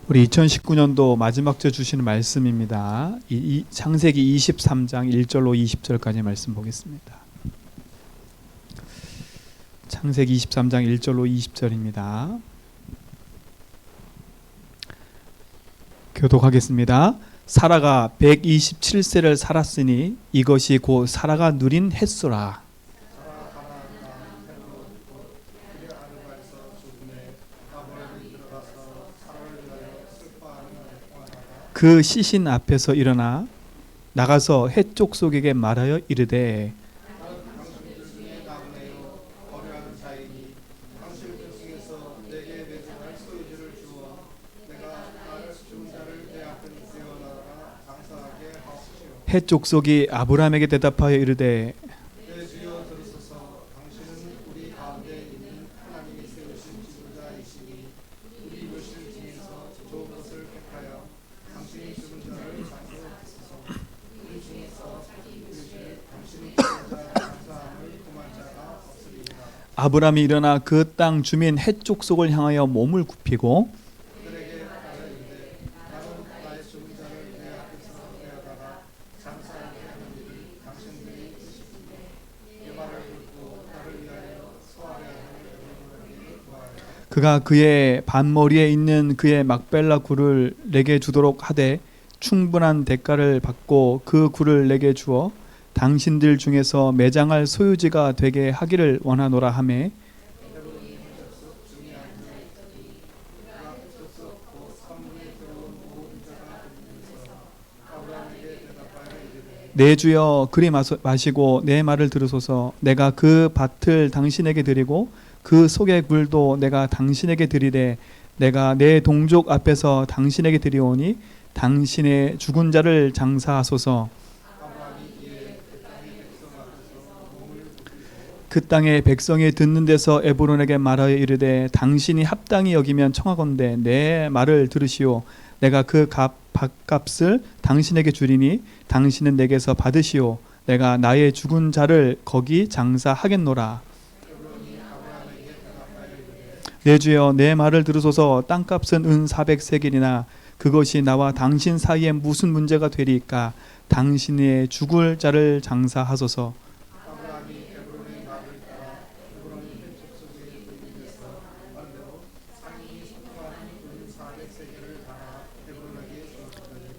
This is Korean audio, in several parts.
우리 2019년도 마지막 주 주시는 말씀입니다. 창세기 23장 1절로 20절까지 말씀 보겠습니다. 창세기 23장 1절로 20절입니다. 교독하겠습니다. 사라가 127세를 살았으니 이것이 곧 사라가 누린 햇수라. 그 시신 앞에서 일어나 나가서 햇족 속에게 말하여 이르되 햇족 속이 아브라함에게 대답하여 이르되 아브라함이 일어나 그 땅 주민 햇족 속을 향하여 몸을 굽히고 그가 그의 반머리에 있는 그의 막벨라 굴을 내게 주도록 하되 충분한 대가를 받고 그 굴을 내게 주어 당신들 중에서 매장할 소유지가 되게 하기를 원하노라 하매 내 주여 그리 마시고 내 말을 들으소서. 내가 그 밭을 당신에게 드리고 그 속의 굴도 내가 당신에게 드리되 내가 내 동족 앞에서 당신에게 드리오니 당신의 죽은 자를 장사하소서. 그 땅의 백성이 듣는 데서 에브론에게 말하여 이르되 당신이 합당히 여기면 청하건대 내 말을 들으시오. 내가 그 밭값을 당신에게 주리니 당신은 내게서 받으시오. 내가 나의 죽은 자를 거기 장사하겠노라. 내 주여 내 말을 들으소서. 땅값은 은 400세겔이나 그것이 나와 당신 사이에 무슨 문제가 되리까. 당신의 죽을 자를 장사하소서.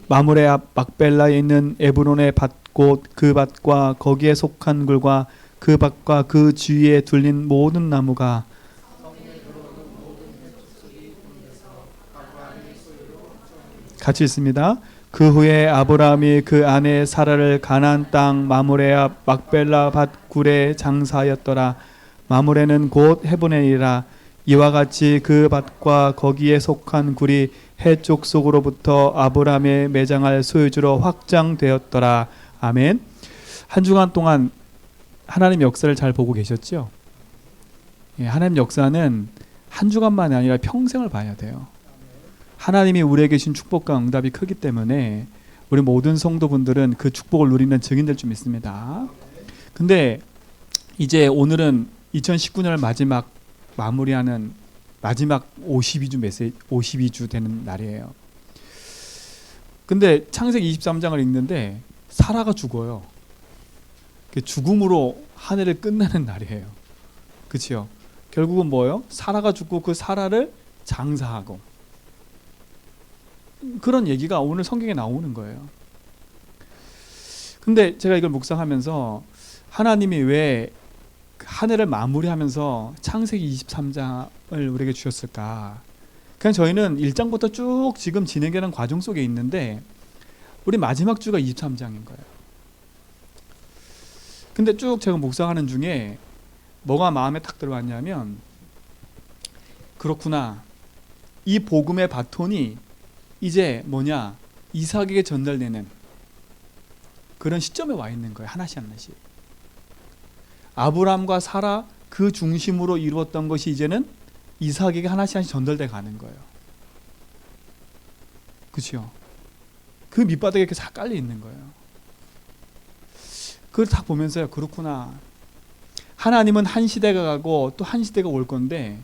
마므레 앞 막벨라에 있는 에브론의 밭 곧 그 밭과 거기에 속한 굴과 그 밭과 그 주위에 둘린 모든 나무가 같이 있습니다. 그 후에 아브라함이 그 아내 사라를 가나안 땅 마므레 앞 막벨라 밭 굴에 장사하였더라. 마므레는 곧 헤브론이라. 이와 같이 그 밭과 거기에 속한 굴이 해쪽 속으로부터 아브라함의 매장할 소유주로 확장되었더라. 아멘. 한 주간 동안 하나님 역사를 잘 보고 계셨죠? 예, 하나님 역사는 한 주간만이 아니라 평생을 봐야 돼요. 하나님이 우리에게 주신 축복과 응답이 크기 때문에 우리 모든 성도분들은 그 축복을 누리는 증인들 좀 있습니다. 근데 이제 오늘은 2019년을 마무리하는 마지막 52주 되는 날이에요. 근데 창세기 23장을 읽는데 사라가 죽어요. 죽음으로 한 해를 끝내는 날이에요. 그렇죠? 결국은 뭐예요? 사라가 죽고 그 사라를 장사하고 그런 얘기가 오늘 성경에 나오는 거예요. 근데 제가 이걸 묵상하면서 하나님이 왜 한 해를 마무리하면서 창세기 23장을 우리에게 주셨을까? 그냥 저희는 1장부터 쭉 지금 진행되는 과정 속에 있는데 우리 마지막 주가 23장인 거예요. 근데 쭉 제가 묵상하는 중에 뭐가 마음에 딱 들어왔냐면 그렇구나. 이 복음의 바톤이 이제 이삭에게 전달되는 그런 시점에 와 있는 거예요. 하나씩 하나씩. 아브라함과 사라 그 중심으로 이루었던 것이 이제는 이삭에게 하나씩 하나씩 전달돼 가는 거예요. 그렇죠? 그 밑바닥에 이렇게 다 깔려 있는 거예요. 그걸 딱 보면서요, 그렇구나. 하나님은 한 시대가 가고 또 한 시대가 올 건데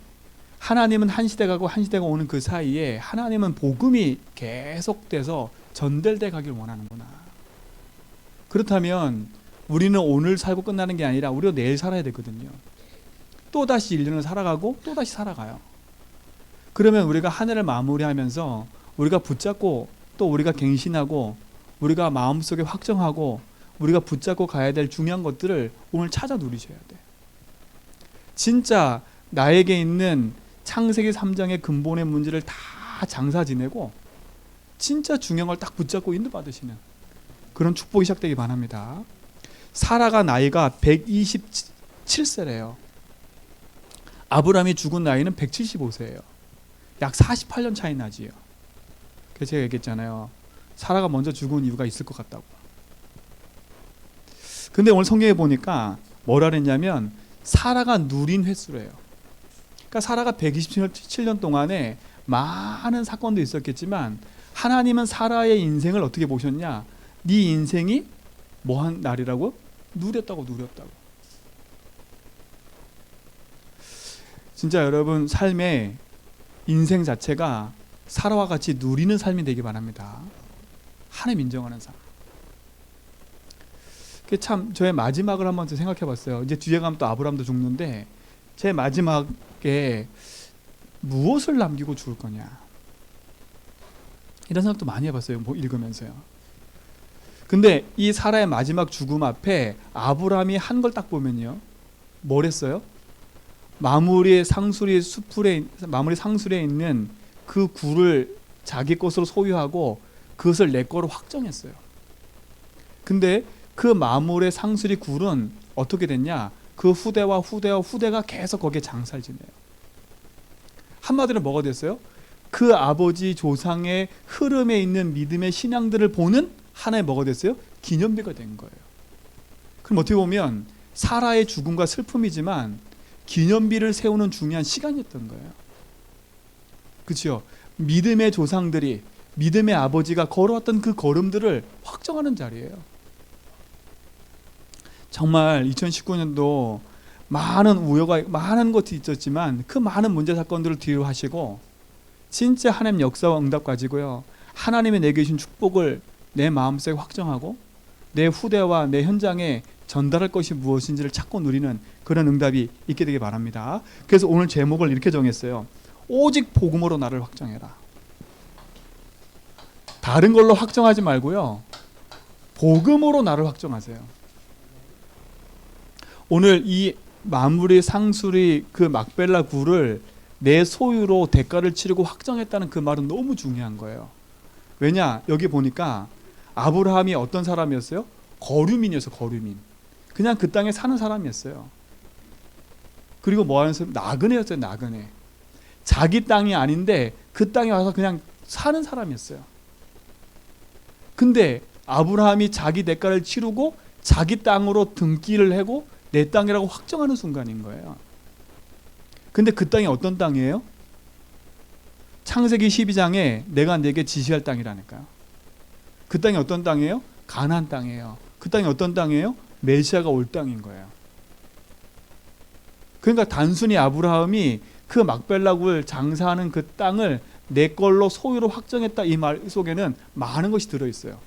하나님은 한 시대 가고 한 시대가 오는 그 사이에 하나님은 복음이 계속돼서 전달돼 가길 원하는구나. 그렇다면 우리는 오늘 살고 끝나는 게 아니라 우리가 내일 살아야 되거든요. 또다시 1년을 살아가고 또다시 살아가요. 그러면 우리가 한 해를 마무리하면서 우리가 붙잡고 또 우리가 갱신하고 우리가 마음속에 확정하고 우리가 붙잡고 가야 될 중요한 것들을 오늘 찾아 누리셔야 돼요. 진짜 나에게 있는 창세기 3장의 근본의 문제를 다 장사 지내고 진짜 중요한 걸 딱 붙잡고 인도받으시는 그런 축복이 시작되기 바랍니다. 사라가 나이가 127세래요. 아브라함이 죽은 나이는 175세예요. 약 48년 차이 나지요. 그래서 제가 얘기했잖아요. 사라가 먼저 죽은 이유가 있을 것 같다고. 근데 오늘 성경에 보니까 뭐라 그랬냐면 사라가 누린 횟수래요. 그러니까 사라가 127년 동안에 많은 사건도 있었겠지만 하나님은 사라의 인생을 어떻게 보셨냐? 네 인생이 뭐한 날이라고? 누렸다고. 진짜 여러분 삶의 인생 자체가 사라와 같이 누리는 삶이 되기 바랍니다. 하나님 인정하는 삶. 참 저의 마지막을 한번 생각해 봤어요. 이제 뒤에 가면 또 아브라함도 죽는데 제 마지막에 무엇을 남기고 죽을 거냐 이런 생각도 많이 해봤어요. 뭐 읽으면서요. 근데 이 사라의 마지막 죽음 앞에 아브라함이 한 걸 딱 보면요, 뭘 했어요? 마무리 상술에 있는 그 굴을 자기 것으로 소유하고 그것을 내 거로 확정했어요. 근데 그 마물의 상수리 굴은 어떻게 됐냐? 그 후대가 계속 거기에 장사를 지내요. 한마디로 뭐가 됐어요? 그 아버지 조상의 흐름에 있는 믿음의 신앙들을 보는 하나의 뭐가 됐어요? 기념비가 된 거예요. 그럼 어떻게 보면 사라의 죽음과 슬픔이지만 기념비를 세우는 중요한 시간이었던 거예요. 그렇죠? 믿음의 조상들이, 믿음의 아버지가 걸어왔던 그 걸음들을 확정하는 자리예요. 정말 2019년도 많은 우여가 많은 것이 있었지만 그 많은 문제 사건들을 뒤로 하시고 진짜 하나님 역사와 응답 가지고요, 하나님의 내게 주신 축복을 내 마음속에 확정하고 내 후대와 내 현장에 전달할 것이 무엇인지를 찾고 누리는 그런 응답이 있게 되길 바랍니다. 그래서 오늘 제목을 이렇게 정했어요. 오직 복음으로 나를 확정해라. 다른 걸로 확정하지 말고요, 복음으로 나를 확정하세요. 오늘 이 마무리 상술이 그 막벨라 굴을 내 소유로 대가를 치르고 확정했다는 그 말은 너무 중요한 거예요. 왜냐? 여기 보니까 아브라함이 어떤 사람이었어요? 거류민이었어요. 거류민. 그냥 그 땅에 사는 사람이었어요. 그리고 뭐 하는 사람? 나그네였어요. 나그네. 자기 땅이 아닌데 그 땅에 와서 그냥 사는 사람이었어요. 근데 아브라함이 자기 대가를 치르고 자기 땅으로 등기를 하고 내 땅이라고 확정하는 순간인 거예요. 근데 그 땅이 어떤 땅이에요? 창세기 12장에 내가 네게 지시할 땅이라니까요. 그 땅이 어떤 땅이에요? 가나안 땅이에요. 그 땅이 어떤 땅이에요? 메시아가 올 땅인 거예요. 그러니까 단순히 아브라함이 그 막벨라굴 장사하는 그 땅을 내 걸로 소유로 확정했다, 이 말 속에는 많은 것이 들어있어요.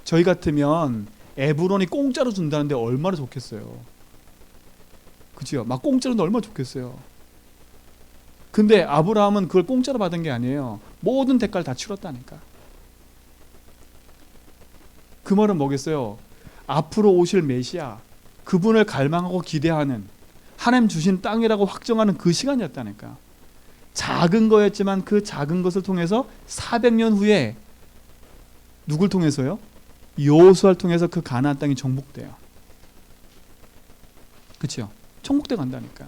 저희 같으면 에브론이 공짜로 준다는데 얼마나 좋겠어요. 그치요? 막 공짜로 준다 얼마나 좋겠어요. 근데 아브라함은 그걸 공짜로 받은 게 아니에요. 모든 대가를 다 치렀다니까. 그 말은 뭐겠어요? 앞으로 오실 메시아, 그분을 갈망하고 기대하는, 하나님 주신 땅이라고 확정하는 그 시간이었다니까. 작은 거였지만 그 작은 것을 통해서 400년 후에 누굴 통해서요? 여호수아를 통해서 그 가나안 땅이 정복돼요. 그렇죠? 정복돼 간다니까.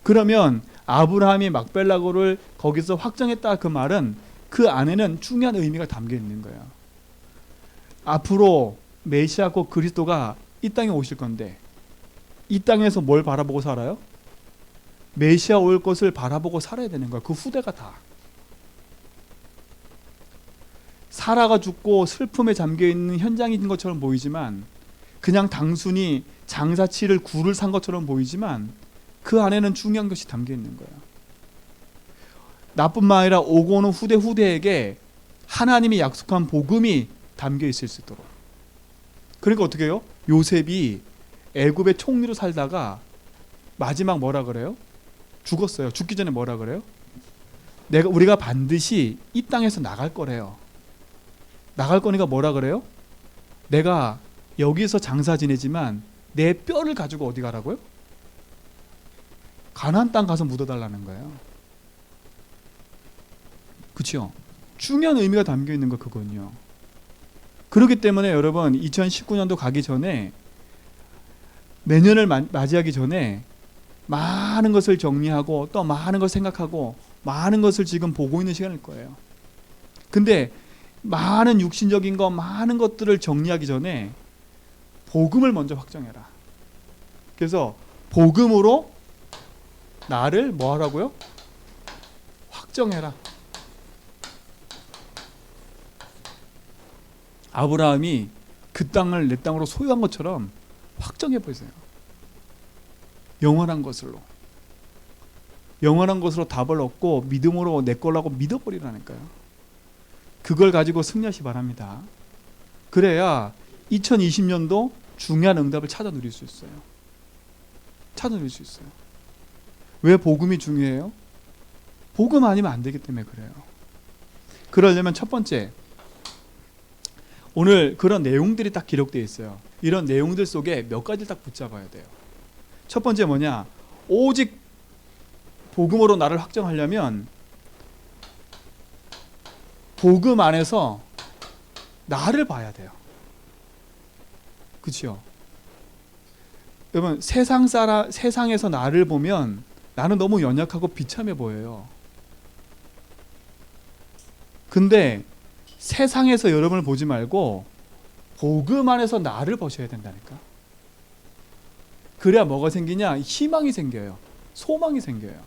그러면 아브라함이 막벨라고를 거기서 확정했다, 그 말은 그 안에는 중요한 의미가 담겨 있는 거예요. 앞으로 메시아 곧 그리스도가 이 땅에 오실 건데 이 땅에서 뭘 바라보고 살아요? 메시아 올 것을 바라보고 살아야 되는 거예요. 그 후대가 다. 사라가 죽고 슬픔에 잠겨있는 현장인 것처럼 보이지만, 그냥 단순히 장사치를 굴을 산 것처럼 보이지만 그 안에는 중요한 것이 담겨 있는 거예요. 나뿐만 아니라 오고 오는 후대에게 하나님이 약속한 복음이 담겨 있을 수 있도록. 그러니까 어떻게 해요? 요셉이 애굽의 총리로 살다가 마지막 뭐라 그래요? 죽었어요. 죽기 전에 뭐라 그래요? 우리가 반드시 이 땅에서 나갈 거래요. 나갈 거니까 뭐라 그래요? 내가 여기서 장사 지내지만 내 뼈를 가지고 어디 가라고요? 가나안 땅 가서 묻어달라는 거예요. 그렇죠? 중요한 의미가 담겨 있는 거 그건요. 그렇기 때문에 여러분 2019년도 가기 전에 내년을 맞이하기 전에 많은 것을 정리하고 또 많은 것을 생각하고 많은 것을 지금 보고 있는 시간일 거예요. 근데 많은 육신적인 거 많은 것들을 정리하기 전에 복음을 먼저 확정해라. 그래서 복음으로 나를 뭐 하라고요? 확정해라. 아브라함이 그 땅을 내 땅으로 소유한 것처럼 확정해 보세요. 영원한 것으로. 영원한 것으로 답을 얻고 믿음으로 내 거라고 믿어버리라니까요. 그걸 가지고 승리하시 바랍니다. 그래야 2020년도 중요한 응답을 찾아 누릴 수 있어요. 찾아 누릴 수 있어요. 왜 복음이 중요해요? 복음 아니면 안 되기 때문에 그래요. 그러려면 첫 번째, 오늘 그런 내용들이 딱 기록되어 있어요. 이런 내용들 속에 몇 가지를 딱 붙잡아야 돼요. 첫 번째 뭐냐? 오직 복음으로 나를 확정하려면 복음 안에서 나를 봐야 돼요. 그렇죠? 여러분 세상에서 나를 보면 나는 너무 연약하고 비참해 보여요. 근데 세상에서 여러분을 보지 말고 복음 안에서 나를 보셔야 된다니까. 그래야 뭐가 생기냐? 희망이 생겨요. 소망이 생겨요.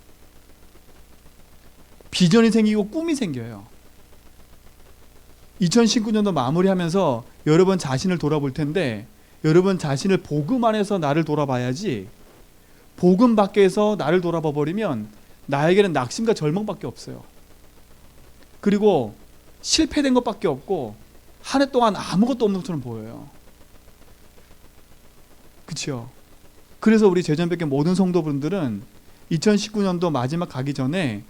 비전이 생기고 꿈이 생겨요. 2019년도 마무리하면서 여러분 자신을 돌아볼 텐데 여러분 자신을 복음 안에서 나를 돌아봐야지, 복음 밖에서 나를 돌아봐 버리면 나에게는 낙심과 절망밖에 없어요. 그리고 실패된 것밖에 없고 한 해 동안 아무것도 없는 것처럼 보여요. 그렇죠? 그래서 우리 제전백교 모든 성도분들은 2019년도 마지막 가기 전에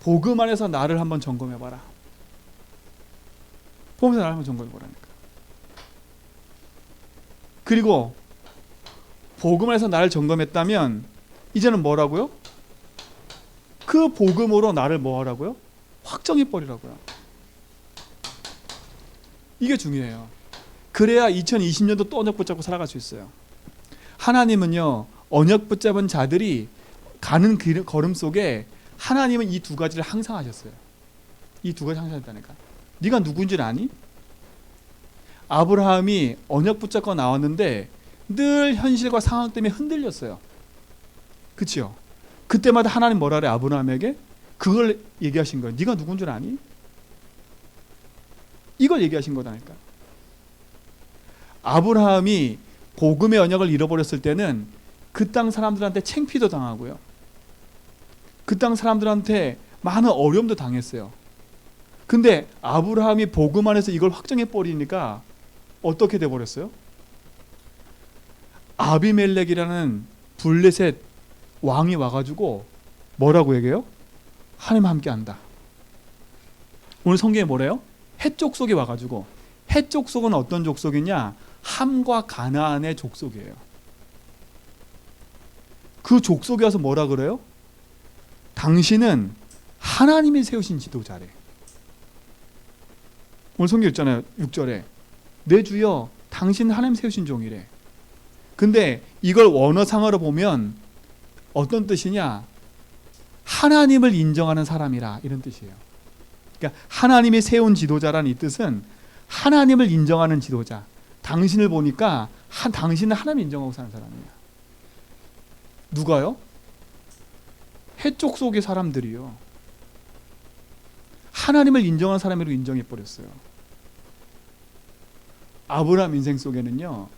복음 안에서 나를 한번 점검해봐라. 복음 안에서 나를 한번 점검해보라니까. 그리고 복음 안에서 나를 점검했다면 이제는 뭐라고요? 그 복음으로 나를 뭐 하라고요? 확정해버리라고요. 이게 중요해요. 그래야 2020년도 또 언약 붙잡고 살아갈 수 있어요. 하나님은요, 언약 붙잡은 자들이 가는 걸음 속에 하나님은 이 두 가지를 항상 하셨어요. 이 두 가지 항상 했다니까. 네가 누군지 아니? 아브라함이 언약 붙잡고 나왔는데 늘 현실과 상황 때문에 흔들렸어요. 그렇죠? 그때마다 하나님 뭐라 그래? 아브라함에게 그걸 얘기하신 거예요. 네가 누군 줄 아니? 이걸 얘기하신 거다니까. 아브라함이 복음의 언약을 잃어버렸을 때는 그 땅 사람들한테 창피도 당하고요. 그 땅 사람들한테 많은 어려움도 당했어요. 근데 아브라함이 복음 안에서 이걸 확정해버리니까 어떻게 돼버렸어요? 아비멜렉이라는 블레셋 왕이 와가지고 뭐라고 얘기해요? 하나님 함께 한다. 오늘 성경에 뭐래요? 해족 속에 와가지고, 해족 속은 어떤 족속이냐? 함과 가나안의 족속이에요. 그 족속에 와서 뭐라 그래요? 당신은 하나님이 세우신 지도자래. 오늘 성경 있잖아요. 6절에 내 주여 당신 하나님 세우신 종이래. 근데 이걸 원어상으로 보면 어떤 뜻이냐? 하나님을 인정하는 사람이라, 이런 뜻이에요. 그러니까 하나님이 세운 지도자라는 이 뜻은 하나님을 인정하는 지도자. 당신을 보니까 당신은 하나님 인정하고 사는 사람이야. 누가요? 해족 속의 사람들이요. 하나님을 인정하는 사람으로 인정해버렸어요. 아브라함 인생 속에는요,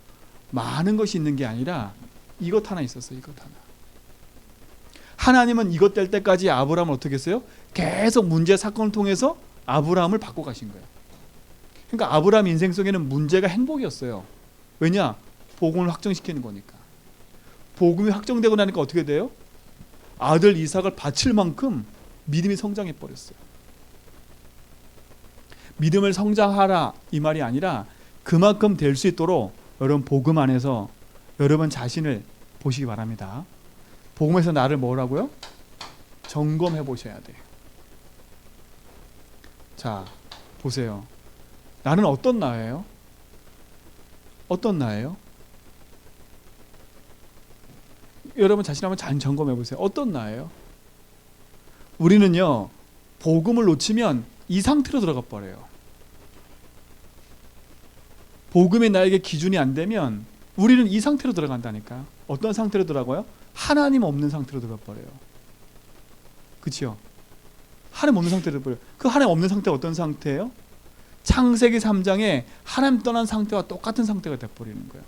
많은 것이 있는 게 아니라 이것 하나 있었어요. 이것 하나. 하나님은 이것 될 때까지 아브라함을 어떻게 했어요? 계속 문제 사건을 통해서 아브라함을 바꿔가신 거예요. 그러니까 아브라함 인생 속에는 문제가 행복이었어요. 왜냐? 복음을 확정시키는 거니까. 복음이 확정되고 나니까 어떻게 돼요? 아들 이삭을 바칠 만큼 믿음이 성장해 버렸어요. 믿음을 성장하라 이 말이 아니라 그만큼 될 수 있도록 여러분 복음 안에서 여러분 자신을 보시기 바랍니다. 복음에서 나를 뭐라고요? 점검해 보셔야 돼요. 자, 보세요. 나는 어떤 나예요? 어떤 나예요? 여러분 자신 한번 잘 점검해 보세요. 어떤 나예요? 우리는요, 복음을 놓치면 이 상태로 들어가 버려요. 복음이 나에게 기준이 안 되면 우리는 이 상태로 들어간다니까. 어떤 상태로 들어가요? 하나님 없는 상태로 들어가 버려요. 그렇죠? 하나님 없는 상태로 버려요. 그 하나님 없는 상태가 어떤 상태예요? 창세기 3장에 하나님 떠난 상태와 똑같은 상태가 돼버리는 거예요.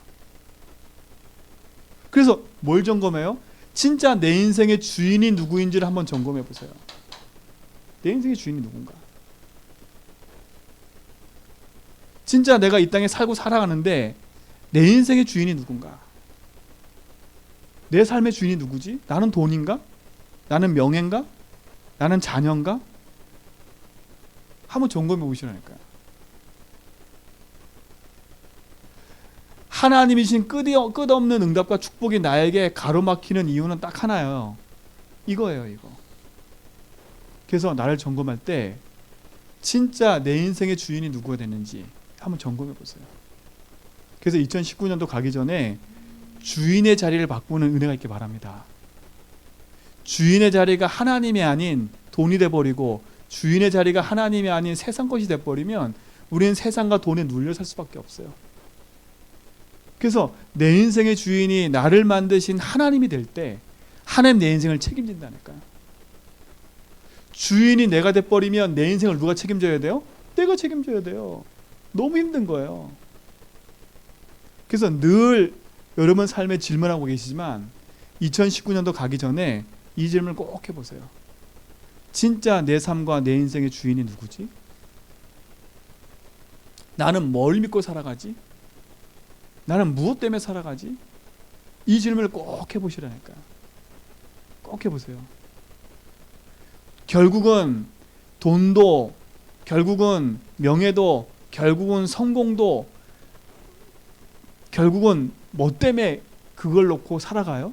그래서 뭘 점검해요? 진짜 내 인생의 주인이 누구인지를 한번 점검해 보세요. 내 인생의 주인이 누군가? 진짜 내가 이 땅에 살고 살아가는데 내 인생의 주인이 누군가? 내 삶의 주인이 누구지? 나는 돈인가? 나는 명예인가? 나는 자녀인가? 한번 점검해 보시라니까요. 하나님이신 끝없는 응답과 축복이 나에게 가로막히는 이유는 딱 하나예요. 이거예요, 이거. 그래서 나를 점검할 때 진짜 내 인생의 주인이 누구가 됐는지 한번 점검해 보세요. 그래서 2019년도 가기 전에 주인의 자리를 바꾸는 은혜가 있길 바랍니다. 주인의 자리가 하나님이 아닌 돈이 돼버리고 주인의 자리가 하나님이 아닌 세상 것이 돼버리면 우리는 세상과 돈에 눌려 살 수밖에 없어요. 그래서 내 인생의 주인이 나를 만드신 하나님이 될 때 하나님 내 인생을 책임진다니까요. 주인이 내가 돼버리면 내 인생을 누가 책임져야 돼요? 내가 책임져야 돼요. 너무 힘든 거예요. 그래서 늘 여러분 삶에 질문하고 계시지만 2019년도 가기 전에 이 질문을 꼭 해보세요. 진짜 내 삶과 내 인생의 주인이 누구지? 나는 뭘 믿고 살아가지? 나는 무엇 때문에 살아가지? 이 질문을 꼭 해보시라니까요. 꼭 해보세요. 결국은 돈도, 결국은 명예도, 결국은 성공도, 결국은 뭐 때문에 그걸 놓고 살아가요?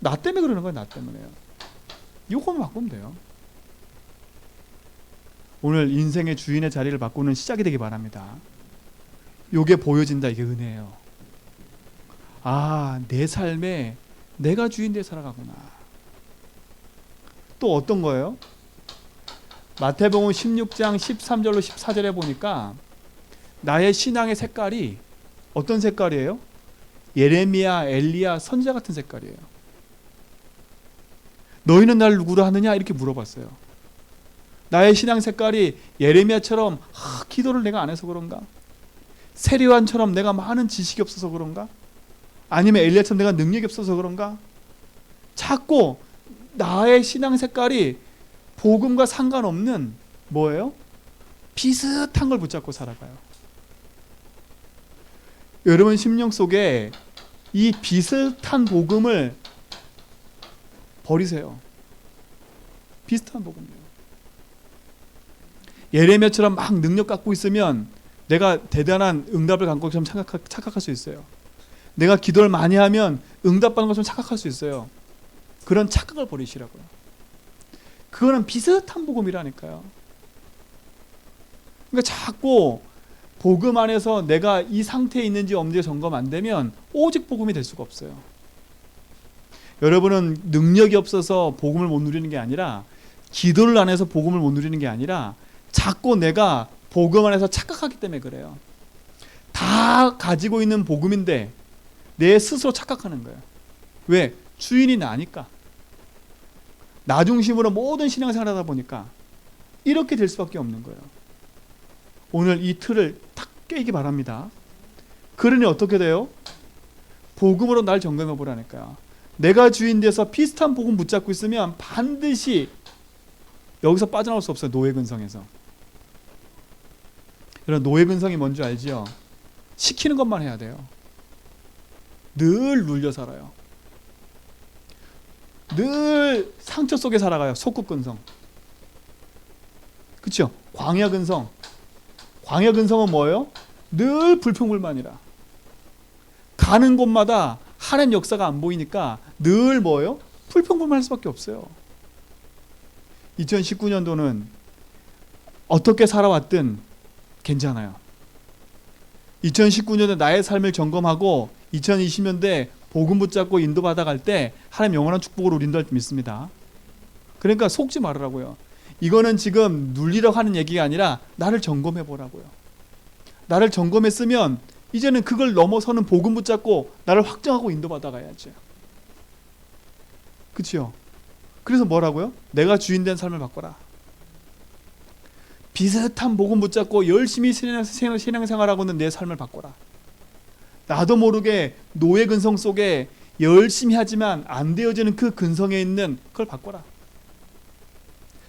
나 때문에 그러는 거예요. 나 때문에요. 이거만 바꾸면 돼요. 오늘 인생의 주인의 자리를 바꾸는 시작이 되기 바랍니다. 이게 보여진다. 이게 은혜예요. 아, 내 삶에 내가 주인 돼 살아가구나. 또 어떤 거예요? 마태복음 16장 13절로 14절에 보니까 나의 신앙의 색깔이 어떤 색깔이에요? 예레미야, 엘리야, 선지자 같은 색깔이에요. 너희는 나를 누구로 하느냐? 이렇게 물어봤어요. 나의 신앙 색깔이 예레미야처럼 기도를 내가 안 해서 그런가? 세리완처럼 내가 많은 지식이 없어서 그런가? 아니면 엘리야처럼 내가 능력이 없어서 그런가? 자꾸 나의 신앙 색깔이 복음과 상관없는 뭐예요? 비슷한 걸 붙잡고 살아가요. 여러분 심령 속에 이 비슷한 복음을 버리세요. 비슷한 복음이에요. 예레미야처럼 막 능력 갖고 있으면 내가 대단한 응답을 갖고 것처럼 착각할 수 있어요. 내가 기도를 많이 하면 응답받는 것처럼 착각할 수 있어요. 그런 착각을 버리시라고요. 그거는 비슷한 복음이라니까요. 그러니까 자꾸 복음 안에서 내가 이 상태에 있는지 없는지 점검 안 되면 오직 복음이 될 수가 없어요. 여러분은 능력이 없어서 복음을 못 누리는 게 아니라, 기도를 안 해서 복음을 못 누리는 게 아니라 자꾸 내가 복음 안에서 착각하기 때문에 그래요. 다 가지고 있는 복음인데 내 스스로 착각하는 거예요. 왜? 주인이 나니까. 나 중심으로 모든 신앙생활을 하다 보니까 이렇게 될 수밖에 없는 거예요. 오늘 이 틀을 탁 깨기 바랍니다. 그러니 어떻게 돼요? 복음으로 날 점검해 보라니까요. 내가 주인 돼서 비슷한 복음 붙잡고 있으면 반드시 여기서 빠져나올 수 없어요. 노예 근성에서. 이런 노예 근성이 뭔지 알지요? 시키는 것만 해야 돼요. 늘 눌려 살아요. 늘 상처 속에 살아가요. 속국 근성. 그렇죠? 광야 근성. 광야 근성은 뭐예요? 늘 불평불만이라. 가는 곳마다 하나님 역사가 안 보이니까 늘 뭐예요? 불평불만할 수밖에 없어요. 2019년도는 어떻게 살아왔든 괜찮아요. 2019년에 나의 삶을 점검하고 2020년대 복음 붙잡고 인도받아 갈 때 하나님 영원한 축복으로 우린다 믿습니다. 그러니까 속지 말으라고요. 이거는 지금 눌리려고 하는 얘기가 아니라 나를 점검해 보라고요. 나를 점검했으면 이제는 그걸 넘어서는 복음 붙잡고 나를 확정하고 인도받아 가야죠. 그렇죠? 그래서 뭐라고요? 내가 주인 된 삶을 바꿔라. 비슷한 복음 붙잡고 열심히 신앙생활하고 있는 내 삶을 바꿔라. 나도 모르게 노예 근성 속에 열심히 하지만 안 되어지는 그 근성에 있는 그걸 바꿔라.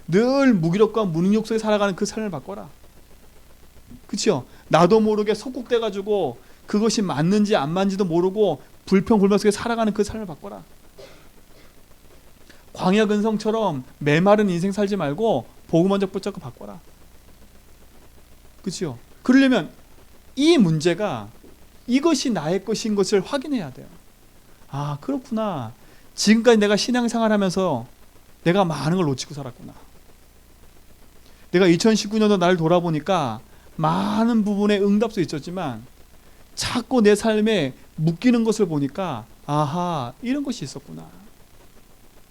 늘 무기력과 무능력 속에 살아가는 그 삶을 바꿔라. 그렇죠? 나도 모르게 속국돼가지고 그것이 맞는지 안 맞는지도 모르고 불평불만 속에 살아가는 그 삶을 바꿔라. 광야 근성처럼 메마른 인생 살지 말고 복음 먼저 붙잡고 바꿔라. 그렇죠? 그러려면 이 문제가 이것이 나의 것인 것을 확인해야 돼요. 아, 그렇구나. 지금까지 내가 신앙생활하면서 내가 많은 걸 놓치고 살았구나. 내가 2019년도 나를 돌아보니까 많은 부분에 응답도 있었지만 자꾸 내 삶에 묶이는 것을 보니까 아하, 이런 것이 있었구나.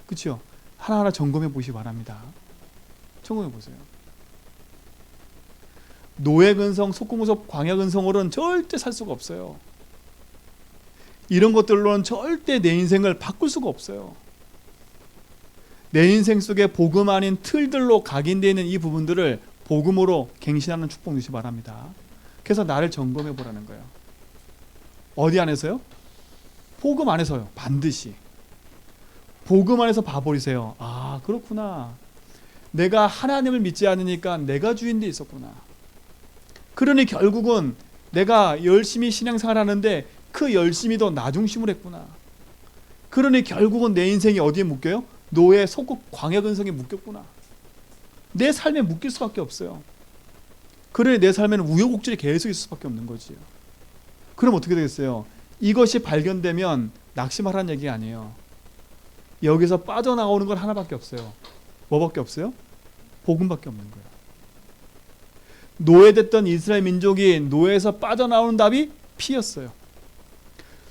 그렇죠? 하나하나 점검해 보시기 바랍니다. 점검해 보세요. 노예 근성, 속국무속, 광야 근성으로는 절대 살 수가 없어요. 이런 것들로는 절대 내 인생을 바꿀 수가 없어요. 내 인생 속에 복음 아닌 틀들로 각인되어 있는 이 부분들을 복음으로 갱신하는 축복 누시기 바랍니다. 그래서 나를 점검해 보라는 거예요. 어디 안에서요? 복음 안에서요. 반드시. 복음 안에서 봐버리세요. 아, 그렇구나. 내가 하나님을 믿지 않으니까 내가 주인 데 있었구나. 그러니 결국은 내가 열심히 신앙생활하는데 그 열심히도 나 중심으로 했구나. 그러니 결국은 내 인생이 어디에 묶여요? 노예, 속국, 광야 근성에 묶였구나. 내 삶에 묶일 수밖에 없어요. 그러니 내 삶에는 우여곡절이 계속 있을 수밖에 없는 거지요. 그럼 어떻게 되겠어요? 이것이 발견되면 낙심하라는 얘기가 아니에요. 여기서 빠져나오는 건 하나밖에 없어요. 뭐밖에 없어요? 복음밖에 없는 거예요. 노예됐던 이스라엘 민족이 노예에서 빠져나오는 답이 피였어요.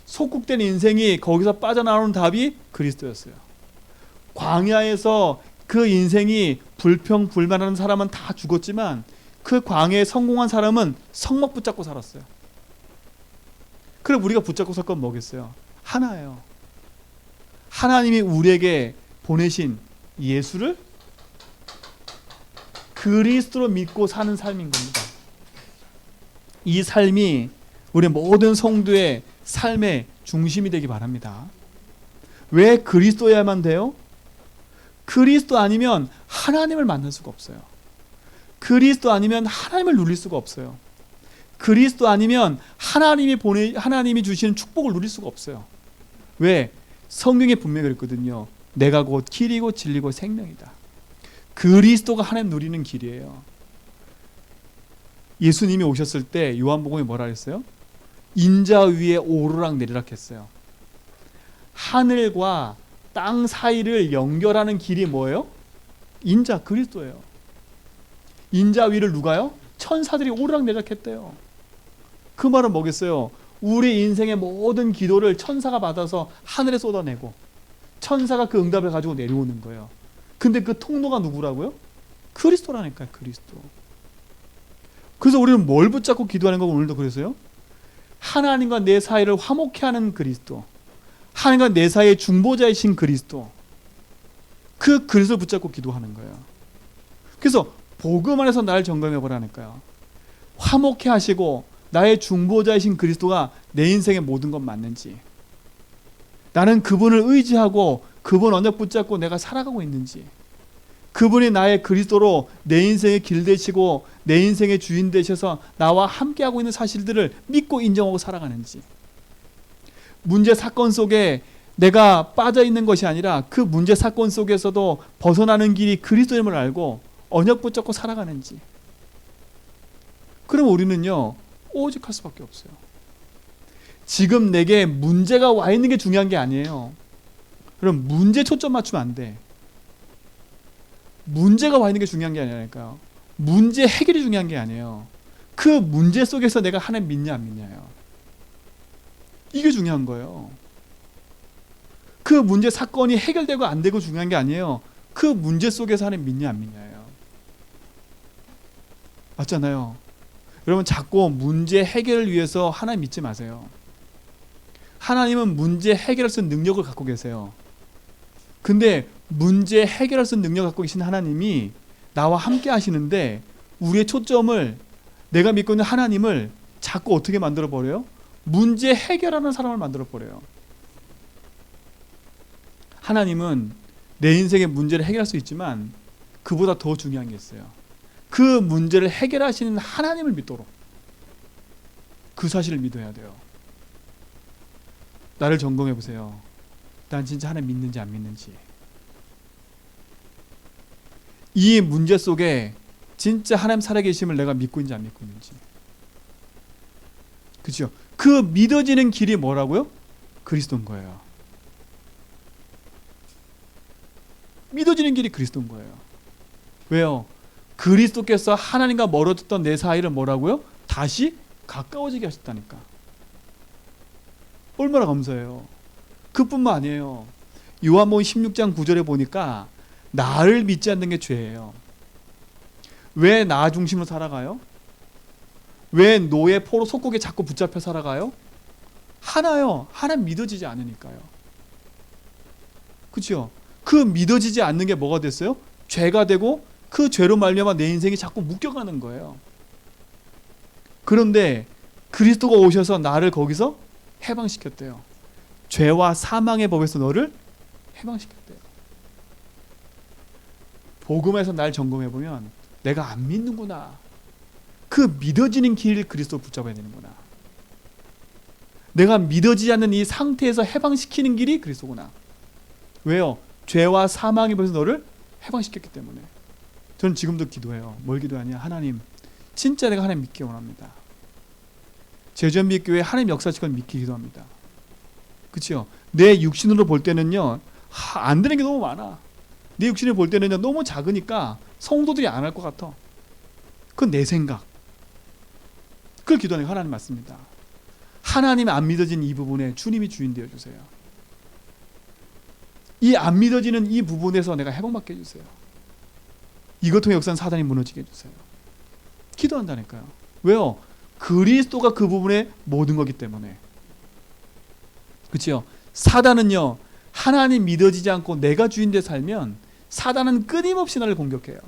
속국된 인생이 거기서 빠져나오는 답이 그리스도였어요. 광야에서 그 인생이 불평불만하는 사람은 다 죽었지만 그 광야에 성공한 사람은 성막 붙잡고 살았어요. 그럼 우리가 붙잡고 살 건 뭐겠어요? 하나예요. 하나님이 우리에게 보내신 예수를 그리스도로 믿고 사는 삶인 겁니다. 이 삶이 우리 모든 성도의 삶의 중심이 되기 바랍니다. 왜 그리스도여야만 돼요? 그리스도 아니면 하나님을 만날 수가 없어요. 그리스도 아니면 하나님을 누릴 수가 없어요. 그리스도 아니면 하나님이 주시는 축복을 누릴 수가 없어요. 왜? 성경에 분명히 그랬거든요. 내가 곧 길이고 진리고 생명이다. 그리스도가 하나님 누리는 길이에요. 예수님이 오셨을 때 요한복음에 뭐라 했어요? 인자 위에 오르락 내리락 했어요. 하늘과 땅 사이를 연결하는 길이 뭐예요? 인자, 그리스도예요. 인자 위를 누가요? 천사들이 오르락 내리락 했대요. 그 말은 뭐겠어요? 우리 인생의 모든 기도를 천사가 받아서 하늘에 쏟아내고 천사가 그 응답을 가지고 내려오는 거예요. 근데 그 통로가 누구라고요? 그리스도라니까요. 그리스도. 그래서 우리는 뭘 붙잡고 기도하는 거고 오늘도 그래서요? 하나님과 내 사이를 화목케 하는 그리스도, 하나님과 내 사이의 중보자이신 그리스도, 그 그리스도를 붙잡고 기도하는 거예요. 그래서 복음 안에서 나를 점검해 보라니까요. 화목케 하시고 나의 중보자이신 그리스도가 내 인생의 모든 것 맞는지, 나는 그분을 의지하고 그분 언약 붙잡고 내가 살아가고 있는지, 그분이 나의 그리스도로 내 인생의 길 되시고 내 인생의 주인 되셔서 나와 함께하고 있는 사실들을 믿고 인정하고 살아가는지, 문제 사건 속에 내가 빠져 있는 것이 아니라 그 문제 사건 속에서도 벗어나는 길이 그리스도임을 알고 언약 붙잡고 살아가는지, 그럼 우리는요 오직할 수밖에 없어요. 지금 내게 문제가 와 있는 게 중요한 게 아니에요. 그럼 문제 초점 맞추면 안 돼. 문제가 와 있는 게 중요한 게 아니라니까요. 문제 해결이 중요한 게 아니에요. 그 문제 속에서 내가 하나님 믿냐 안 믿냐요. 이게 중요한 거예요. 그 문제 사건이 해결되고 안 되고 중요한 게 아니에요. 그 문제 속에서 하나님 믿냐 안 믿냐예요. 맞잖아요. 여러분 자꾸 문제 해결을 위해서 하나님 믿지 마세요. 하나님은 문제 해결할 수 있는 능력을 갖고 계세요. 근데 문제 해결할 수 있는 능력을 갖고 계신 하나님이 나와 함께 하시는데 우리의 초점을, 내가 믿고 있는 하나님을 자꾸 어떻게 만들어 버려요? 문제 해결하는 사람을 만들어 버려요. 하나님은 내 인생의 문제를 해결할 수 있지만 그보다 더 중요한 게 있어요. 그 문제를 해결하시는 하나님을 믿도록, 그 사실을 믿어야 돼요. 나를 점검해 보세요. 난 진짜 하나님 믿는지 안 믿는지. 이 문제 속에 진짜 하나님 살아계심을 내가 믿고 있는지 안 믿고 있는지. 그렇죠? 그 믿어지는 길이 뭐라고요? 그리스도인 거예요. 믿어지는 길이 그리스도인 거예요. 왜요? 그리스도께서 하나님과 멀어졌던 내 사이를 뭐라고요? 다시 가까워지게 하셨다니까. 얼마나 감사해요. 그뿐만 아니에요. 요한복음 16장 9절에 보니까 나를 믿지 않는 게 죄예요. 왜 나 중심으로 살아가요? 왜 노예 포로 속국에 자꾸 붙잡혀 살아가요? 하나요. 하나 믿어지지 않으니까요. 그렇죠? 그 믿어지지 않는 게 뭐가 됐어요? 죄가 되고 그 죄로 말미암아 내 인생이 자꾸 묶여가는 거예요. 그런데 그리스도가 오셔서 나를 거기서 해방시켰대요. 죄와 사망의 법에서 너를 해방시켰대요. 복음에서 날 점검해보면 내가 안 믿는구나. 그 믿어지는 길 그리스도 붙잡아야 되는구나. 내가 믿어지지 않는 이 상태에서 해방시키는 길이 그리스도구나. 왜요? 죄와 사망의 법에서 너를 해방시켰기 때문에. 저는 지금도 기도해요. 뭘 기도하냐? 하나님, 진짜 내가 하나님 믿기 원합니다. 제주연빛교회 하나님 역사시건 믿기 기도합니다. 그렇죠? 내 육신으로 볼 때는요, 안 되는 게 너무 많아. 내 육신을 볼 때는요, 너무 작으니까 성도들이 안 할 것 같아. 그건 내 생각. 그걸 기도하는 게 하나님 맞습니다. 하나님 안 믿어진 이 부분에 주님이 주인 되어주세요. 이 안 믿어지는 이 부분에서 내가 해방받게 해주세요. 이것 통해 역사는 사단이 무너지게 해주세요. 기도한다니까요. 왜요? 그리스도가 그 부분의 모든 거기 때문에. 그렇죠? 사단은요, 하나님 믿어지지 않고 내가 주인 돼 살면 사단은 끊임없이 나를 공격해요.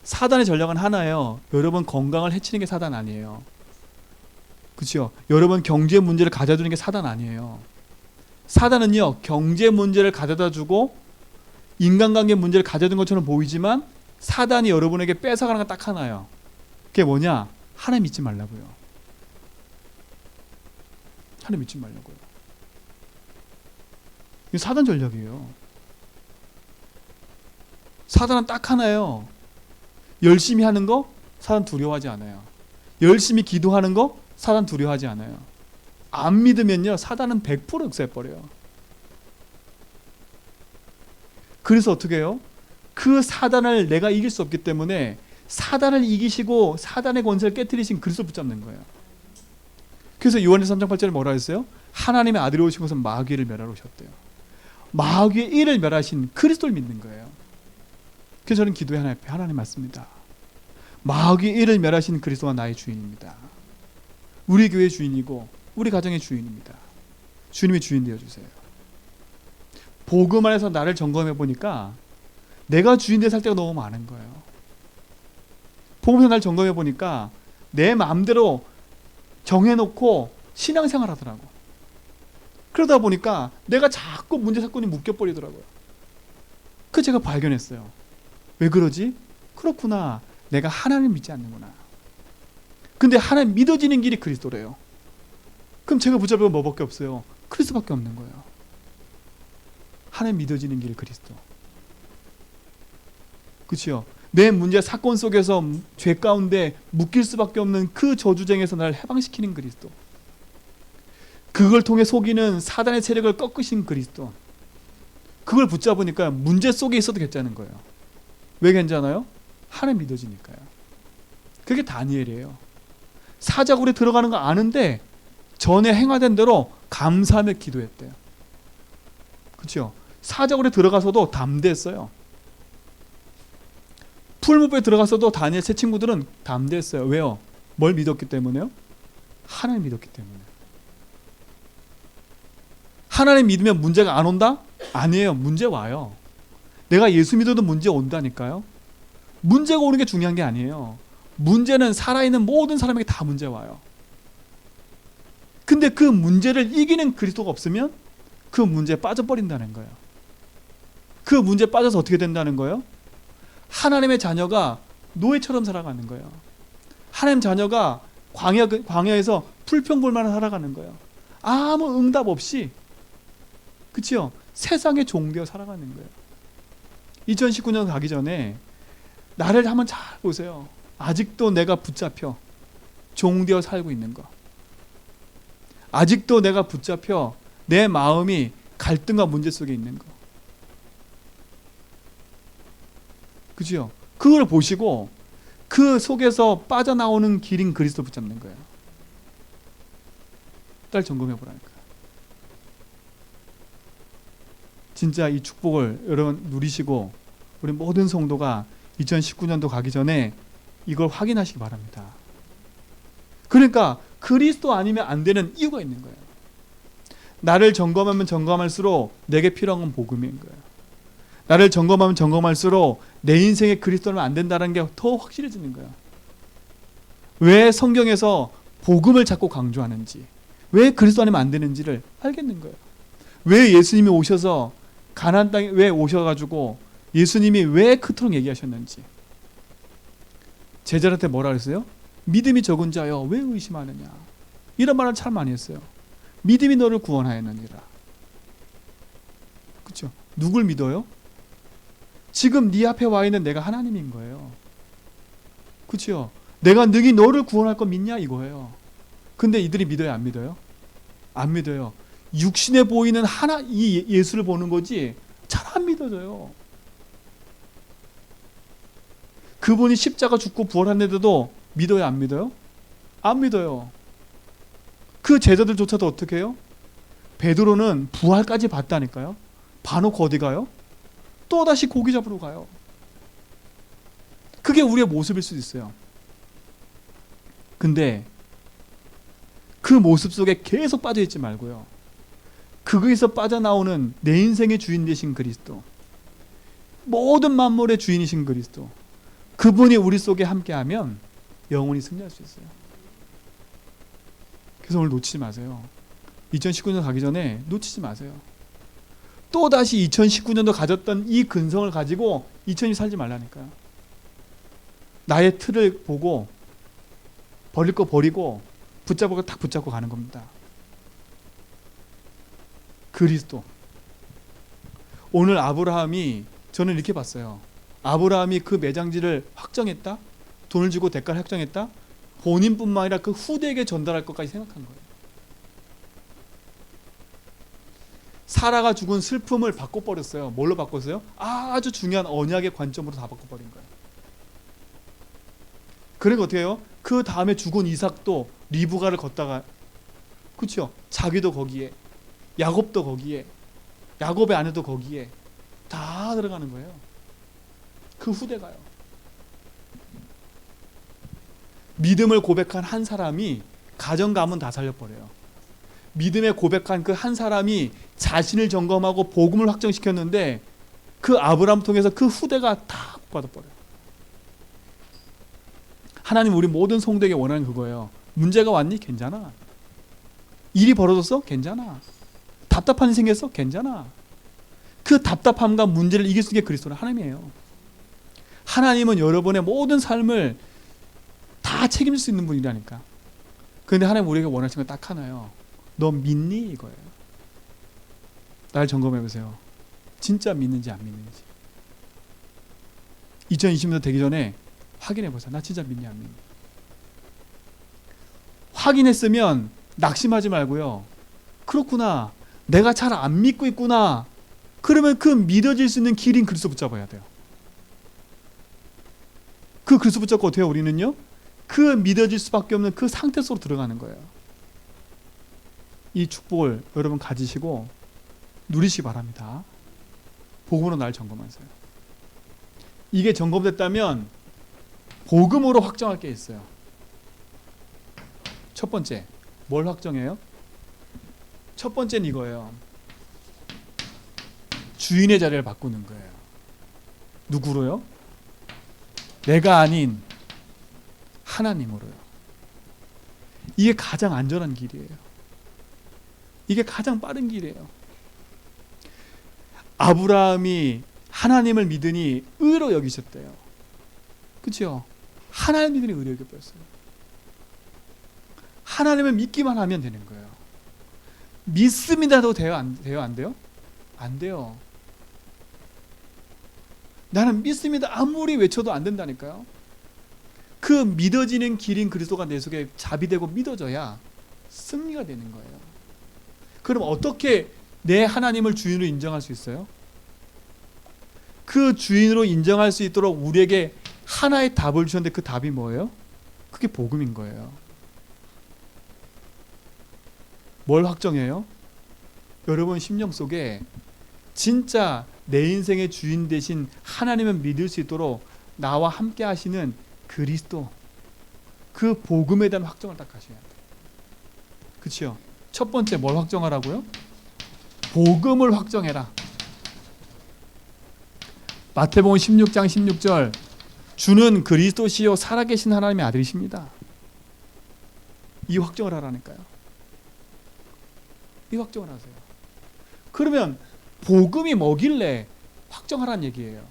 사단의 전략은 하나예요. 여러분 건강을 해치는 게 사단 아니에요. 그렇죠? 여러분 경제 문제를 가져다 게 사단 아니에요. 사단은요, 경제 문제를 가져다 주고 인간관계 문제를 가져다 것처럼 보이지만 사단이 여러분에게 뺏어가는 건 딱 하나예요. 그게 뭐냐? 하나님 믿지 말라고요. 하나님 믿지 말라고요. 이게 사단 전략이에요. 사단은 딱 하나예요. 열심히 하는 거 사단 두려워하지 않아요. 열심히 기도하는 거 사단 두려워하지 않아요. 안 믿으면요, 사단은 100% 역사해버려요. 그래서 어떻게 해요? 그 사단을 내가 이길 수 없기 때문에 사단을 이기시고 사단의 권세를 깨뜨리신 그리스도 붙잡는 거예요. 그래서 요한일서 3장 8절에 뭐라 했어요? 하나님의 아들이 오신 것은 마귀를 멸하러 오셨대요. 마귀의 일을 멸하신 그리스도를 믿는 거예요. 그래서 저는 기도에 하나님 맞습니다. 마귀의 일을 멸하신 그리스도가 나의 주인입니다. 우리 교회의 주인이고 우리 가정의 주인입니다. 주님의 주인 되어주세요. 복음 안에서 나를 점검해 보니까 내가 주인 되어 살 때가 너무 많은 거예요. 복음에서 나를 점검해 보니까 내 마음대로 정해놓고 신앙생활 하더라고. 그러다 보니까 내가 자꾸 문제 사건이 묶여버리더라고요. 그 제가 발견했어요. 왜 그러지? 그렇구나. 내가 하나님 믿지 않는구나. 근데 하나님 믿어지는 길이 그리스도래요. 그럼 제가 붙잡을 건 뭐밖에 없어요? 그리스도밖에 없는 거예요. 하나님 믿어지는 길 그리스도. 그렇죠? 내 문제 사건 속에서 죄 가운데 묶일 수밖에 없는 그 저주쟁에서 나를 해방시키는 그리스도. 그걸 통해 속이는 사단의 세력을 꺾으신 그리스도. 그걸 붙잡으니까 문제 속에 있어도 괜찮은 거예요. 왜 괜찮아요? 하나님 믿어지니까요. 그게 다니엘이에요. 사자굴에 들어가는 거 아는데 전에 행하던 대로 감사하며 기도했대요. 그렇죠? 사자굴에 들어가서도 담대했어요. 풀무불에 들어가서도 다니엘 세 친구들은 담대했어요. 왜요? 뭘 믿었기 때문에요? 하나님 믿었기 때문에. 하나님 믿으면 문제가 안 온다? 아니에요. 문제 와요. 내가 예수 믿어도 문제 온다니까요. 문제가 오는 게 중요한 게 아니에요. 문제는 살아있는 모든 사람에게 다 문제 와요. 근데 그 문제를 이기는 그리스도가 없으면 그 문제에 빠져버린다는 거예요. 그 문제에 빠져서 어떻게 된다는 거예요? 하나님의 자녀가 노예처럼 살아가는 거예요. 하나님 자녀가 광야에서 불평불만을 살아가는 거예요. 아무 응답 없이. 그치요? 세상의 종되어 살아가는 거예요. 2019년 가기 전에 나를 한번 잘 보세요. 아직도 내가 붙잡혀 종되어 살고 있는 거. 아직도 내가 붙잡혀 내 마음이 갈등과 문제 속에 있는 거. 그죠? 그걸 보시고 그 속에서 빠져나오는 길인 그리스도 붙잡는 거예요. 딸 점검해 보라니까. 진짜 이 축복을 여러분 누리시고 우리 모든 성도가 2019년도 가기 전에 이걸 확인하시기 바랍니다. 그러니까 그리스도 아니면 안 되는 이유가 있는 거예요. 나를 점검하면 점검할수록 내게 필요한 건 복음인 거예요. 나를 점검하면 점검할수록 내 인생에 그리스도는 안 된다는 게 더 확실해지는 거예요. 왜 성경에서 복음을 자꾸 강조하는지, 왜 그리스도 아니면 안 되는지를 알겠는 거예요. 왜 예수님이 오셔서 가나안 땅에 왜 오셔가지고 예수님이 왜 그토록 얘기하셨는지. 제자한테 뭐라 그랬어요? 믿음이 적은 자여 왜 의심하느냐. 이런 말을 참 많이 했어요. 믿음이 너를 구원하였느니라. 그렇죠? 누굴 믿어요? 지금 네 앞에 와 있는 내가 하나님인 거예요. 그렇죠? 내가 능히 너를 구원할 거 믿냐 이거예요. 근데 이들이 믿어요, 안 믿어요? 안 믿어요. 육신에 보이는 하나 이 예수를 보는 거지 잘 안 믿어져요. 그분이 십자가 죽고 부활했는데도 믿어요, 안 믿어요? 안 믿어요. 그 제자들조차도 어떻게 해요? 베드로는 부활까지 봤다니까요. 봐놓고 어디 가요? 또다시 고기 잡으러 가요. 그게 우리의 모습일 수도 있어요. 근데 그 모습 속에 계속 빠져있지 말고요. 거기서 빠져나오는 내 인생의 주인 되신 그리스도, 모든 만물의 주인이신 그리스도, 그분이 우리 속에 함께하면 영원히 승리할 수 있어요. 그래서 오늘 놓치지 마세요. 2019년 가기 전에 놓치지 마세요. 또다시 2019년도 가졌던 이 근성을 가지고 2020 살지 말라니까요. 나의 틀을 보고 버릴 거 버리고 붙잡을 거 딱 붙잡고 가는 겁니다. 그리스도. 오늘 아브라함이 저는 이렇게 봤어요. 아브라함이 그 매장지를 확정했다? 돈을 주고 대가를 확정했다? 본인뿐만 아니라 그 후대에게 전달할 것까지 생각한 거예요. 사라가 죽은 슬픔을 바꿔버렸어요. 뭘로 바꿨어요? 아주 중요한 언약의 관점으로 다 바꿔버린 거예요. 그러니까 어떻게 해요? 그 다음에 죽은 이삭도 리브가를 걷다가, 그렇죠? 자기도 거기에, 야곱도 거기에, 야곱의 아내도 거기에 다 들어가는 거예요. 그 후대가요. 믿음을 고백한 한 사람이 가정 가문 다 살려버려요. 믿음에 고백한 그 한 사람이 자신을 점검하고 복음을 확정시켰는데 그 아브라함 통해서 그 후대가 다 받아버려요. 하나님 우리 모든 성도에게 원하는 그거예요. 문제가 왔니? 괜찮아. 일이 벌어졌어? 괜찮아. 답답한 일이 생겼어? 괜찮아. 그 답답함과 문제를 이길 수 있는 게 그리스도는 하나님이에요. 하나님은 여러분의 모든 삶을 다 책임질 수 있는 분이라니까. 그런데 하나님 우리에게 원하시는 건 딱 하나요. 너 믿니? 이거예요. 날 점검해 보세요. 진짜 믿는지 안 믿는지. 2020년 되기 전에 확인해 보세요. 나 진짜 믿니 안 믿니. 확인했으면 낙심하지 말고요. 그렇구나. 내가 잘 안 믿고 있구나. 그러면 그 믿어질 수 있는 길인 그리스도 붙잡아야 돼요. 그 그리스도 붙잡고 어떻게 해요? 우리는요. 그 믿어질 수밖에 없는 그 상태 속으로 들어가는 거예요. 이 축복을 여러분 가지시고 누리시기 바랍니다. 복음으로 날 점검하세요. 이게 점검됐다면 복음으로 확정할 게 있어요. 첫 번째, 뭘 확정해요? 첫 번째는 이거예요. 주인의 자리를 바꾸는 거예요. 누구로요? 내가 아닌 하나님으로요. 이게 가장 안전한 길이에요. 이게 가장 빠른 길이에요. 아브라함이 하나님을 믿으니 의로 여기셨대요. 그렇죠? 하나님 믿으니 의로 여겨버렸어요. 하나님을 믿기만 하면 되는 거예요. 믿습니다도 돼요? 안 돼요? 안 돼요? 안 돼요. 나는 믿습니다. 아무리 외쳐도 안 된다니까요. 그 믿어지는 길인 그리스도가 내 속에 자비되고 믿어져야 승리가 되는 거예요. 그럼 어떻게 내 하나님을 주인으로 인정할 수 있어요? 그 주인으로 인정할 수 있도록 우리에게 하나의 답을 주셨는데 그 답이 뭐예요? 그게 복음인 거예요. 뭘 확정해요? 여러분 심령 속에 진짜 내 인생의 주인 되신 하나님을 믿을 수 있도록 나와 함께 하시는 그리스도, 그 복음에 대한 확정을 딱 하셔야 돼요. 그렇죠? 첫 번째 뭘 확정하라고요? 복음을 확정해라. 마태복음 16장 16절, 주는 그리스도시요 살아계신 하나님의 아들이십니다. 이 확정을 하라니까요. 이 확정을 하세요. 그러면 복음이 뭐길래 확정하라는 얘기예요.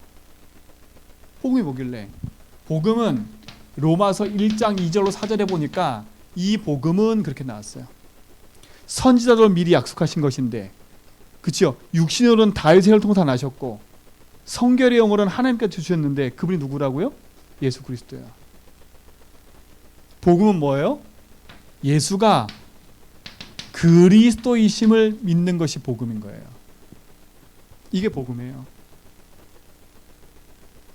복음이 뭐길래? 복음은 로마서 1장 2절로 4절에 보니까 이 복음은 그렇게 나왔어요. 선지자들 미리 약속하신 것인데, 그렇죠? 육신으로는 다윗의 혈통을 다 나셨고 성결의 영으로는 하나님께서 주셨는데 그분이 누구라고요? 예수 그리스도예요. 복음은 뭐예요? 예수가 그리스도이심을 믿는 것이 복음인 거예요. 이게 복음이에요.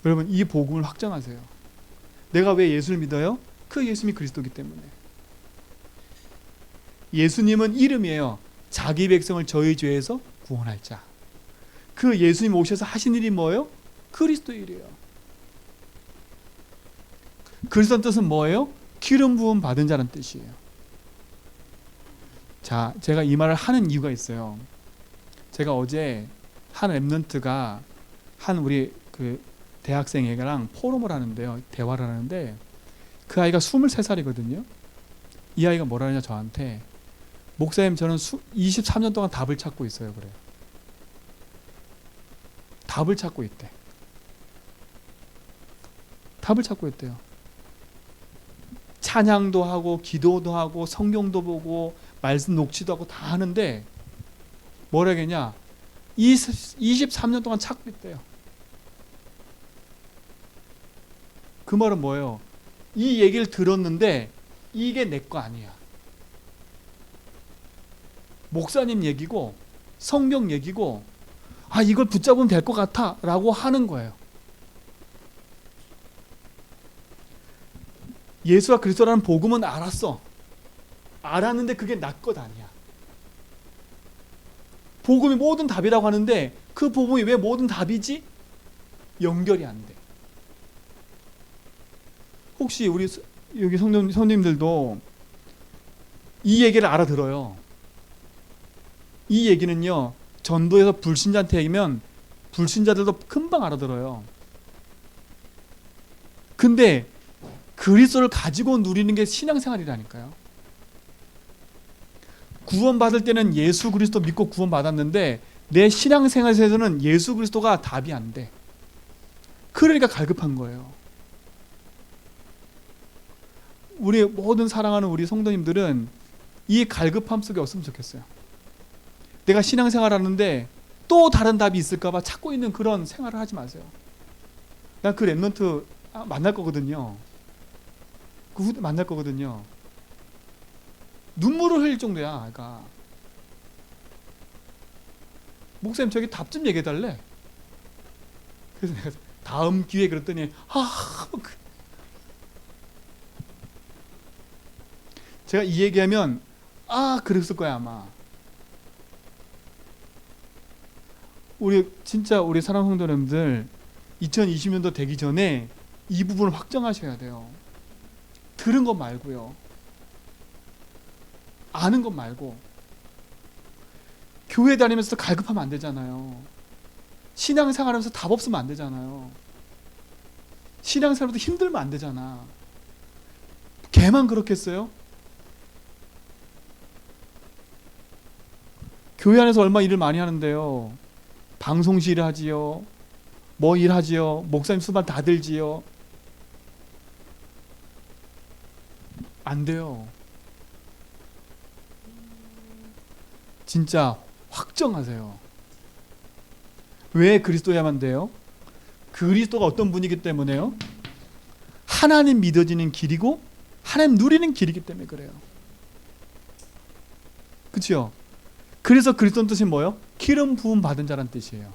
여러분 이 복음을 확정하세요. 내가 왜 예수를 믿어요? 그 예수님이 그리스도이기 때문에. 예수님은 이름이에요. 자기 백성을 저희 죄에서 구원할 자. 그 예수님 오셔서 하신 일이 뭐예요? 그리스도의 일이에요. 그리스도의 뜻은 뭐예요? 기름 부음 받은 자라는 뜻이에요. 자, 제가 이 말을 하는 이유가 있어요. 제가 어제 한 랩런트가 한 우리 그 대학생애랑 포럼을 하는데요. 대화를 하는데 그 아이가 23살이거든요. 이 아이가 뭐라 하냐 저한테, 목사님 저는 23년 동안 답을 찾고 있어요. 그래요. 답을 찾고 있대. 답을 찾고 있대요. 찬양도 하고 기도도 하고 성경도 보고 말씀 녹취도 하고 다 하는데 뭐라 하겠냐, 23년 동안 찾고 있대요. 그 말은 뭐예요? 이 얘기를 들었는데 이게 내 거 아니야. 목사님 얘기고 성경 얘기고 이걸 붙잡으면 될 것 같아 라고 하는 거예요. 예수와 그리스도라는 복음은 알았어. 알았는데 그게 나 것 아니야. 복음이 모든 답이라고 하는데 그 복음이 왜 모든 답이지? 연결이 안 돼. 혹시 우리 여기 성도님들도 이 얘기를 알아들어요. 이 얘기는요, 전도에서 불신자한테 얘기면 불신자들도 금방 알아들어요. 근데 그리스도를 가지고 누리는 게 신앙생활이라니까요. 구원받을 때는 예수 그리스도 믿고 구원받았는데 내 신앙생활에서는 예수 그리스도가 답이 안 돼. 그러니까 갈급한 거예요. 우리 모든 사랑하는 우리 성도님들은 이 갈급함 속에 없으면 좋겠어요. 내가 신앙생활 하는데 또 다른 답이 있을까 봐 찾고 있는 그런 생활을 하지 마세요. 난 그 랩런트 만날 거거든요. 그 후대 만날 거거든요. 눈물을 흘릴 정도야. 그러니까 목사님 저기 답 좀 얘기해 달래. 그래서 내가 다음 기회에 그랬더니 제가 이 얘기하면 그랬을 거야 아마. 우리 진짜 우리 사랑하는 성도님들 2020년도 되기 전에 이 부분을 확정하셔야 돼요. 들은 것 말고요. 아는 것 말고. 교회 다니면서 갈급하면 안 되잖아요. 신앙생활하면서 답 없으면 안 되잖아요. 신앙생활도 힘들면 안 되잖아. 걔만 그렇겠어요? 교회 안에서 얼마 일을 많이 하는데요. 방송실 일하지요. 뭐 일하지요. 목사님 수반 다 들지요. 안 돼요. 진짜 확정하세요. 왜 그리스도야만 돼요? 그리스도가 어떤 분이기 때문에요? 하나님 믿어지는 길이고 하나님 누리는 길이기 때문에 그래요. 그렇죠? 그래서 그리스도는 뜻이 뭐예요? 기름 부음 받은 자란 뜻이에요.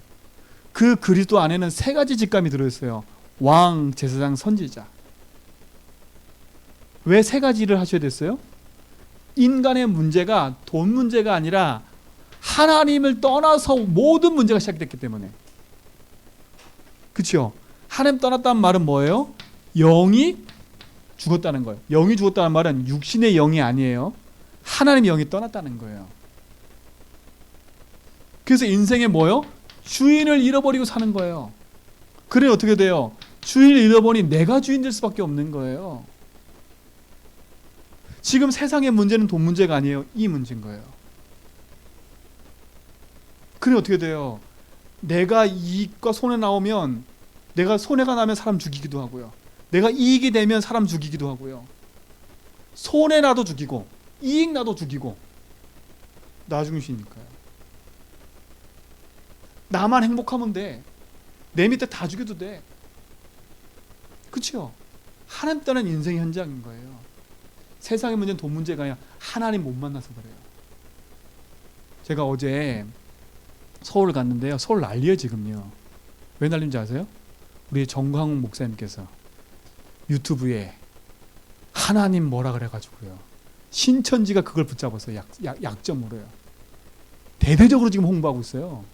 그 그리스도 안에는 세 가지 직감이 들어있어요. 왕, 제사장, 선지자. 왜 세 가지를 하셔야 됐어요? 인간의 문제가 돈 문제가 아니라 하나님을 떠나서 모든 문제가 시작됐기 때문에. 그렇죠? 하나님 떠났다는 말은 뭐예요? 영이 죽었다는 거예요. 영이 죽었다는 말은 육신의 영이 아니에요. 하나님의 영이 떠났다는 거예요. 그래서 인생에 뭐예요? 주인을 잃어버리고 사는 거예요. 그래 어떻게 돼요? 주인을 잃어버리니 내가 주인 될 수밖에 없는 거예요. 지금 세상의 문제는 돈 문제가 아니에요. 이 문제인 거예요. 그래 어떻게 돼요? 내가 이익과 손해 나오면 내가 손해가 나면 사람 죽이기도 하고요. 내가 이익이 되면 사람 죽이기도 하고요. 손해 나도 죽이고 이익 나도 죽이고 나 중심이니까요. 나만 행복하면 돼. 내 밑에 다 죽여도 돼. 그렇죠? 하나님 떠난 인생의 현장인 거예요. 세상의 문제는 돈 문제가 아니라 하나님 못 만나서 그래요. 제가 어제 서울 갔는데요. 서울 난리예요 지금요. 왜 난리인지 아세요? 우리 정광훈 목사님께서 유튜브에 하나님 뭐라 그래가지고요. 신천지가 그걸 붙잡았어요. 약점으로요. 대대적으로 지금 홍보하고 있어요.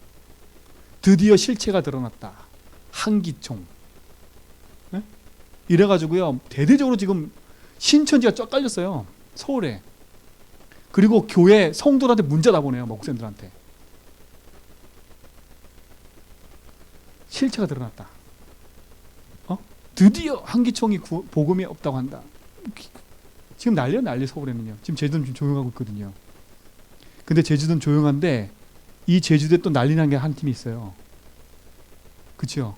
드디어 실체가 드러났다. 한기총. 네? 이래가지고요. 대대적으로 지금 신천지가 쫙 깔렸어요. 서울에. 그리고 교회 성도들한테 문자 다 보내요. 목사님들한테. 실체가 드러났다. 드디어 한기총이 복음이 없다고 한다. 지금 난리 서울에는요. 지금 제주도는 좀 조용하고 있거든요. 근데 제주도는 조용한데 이 제주도에 또 난리 난 게 한 팀이 있어요. 그렇죠?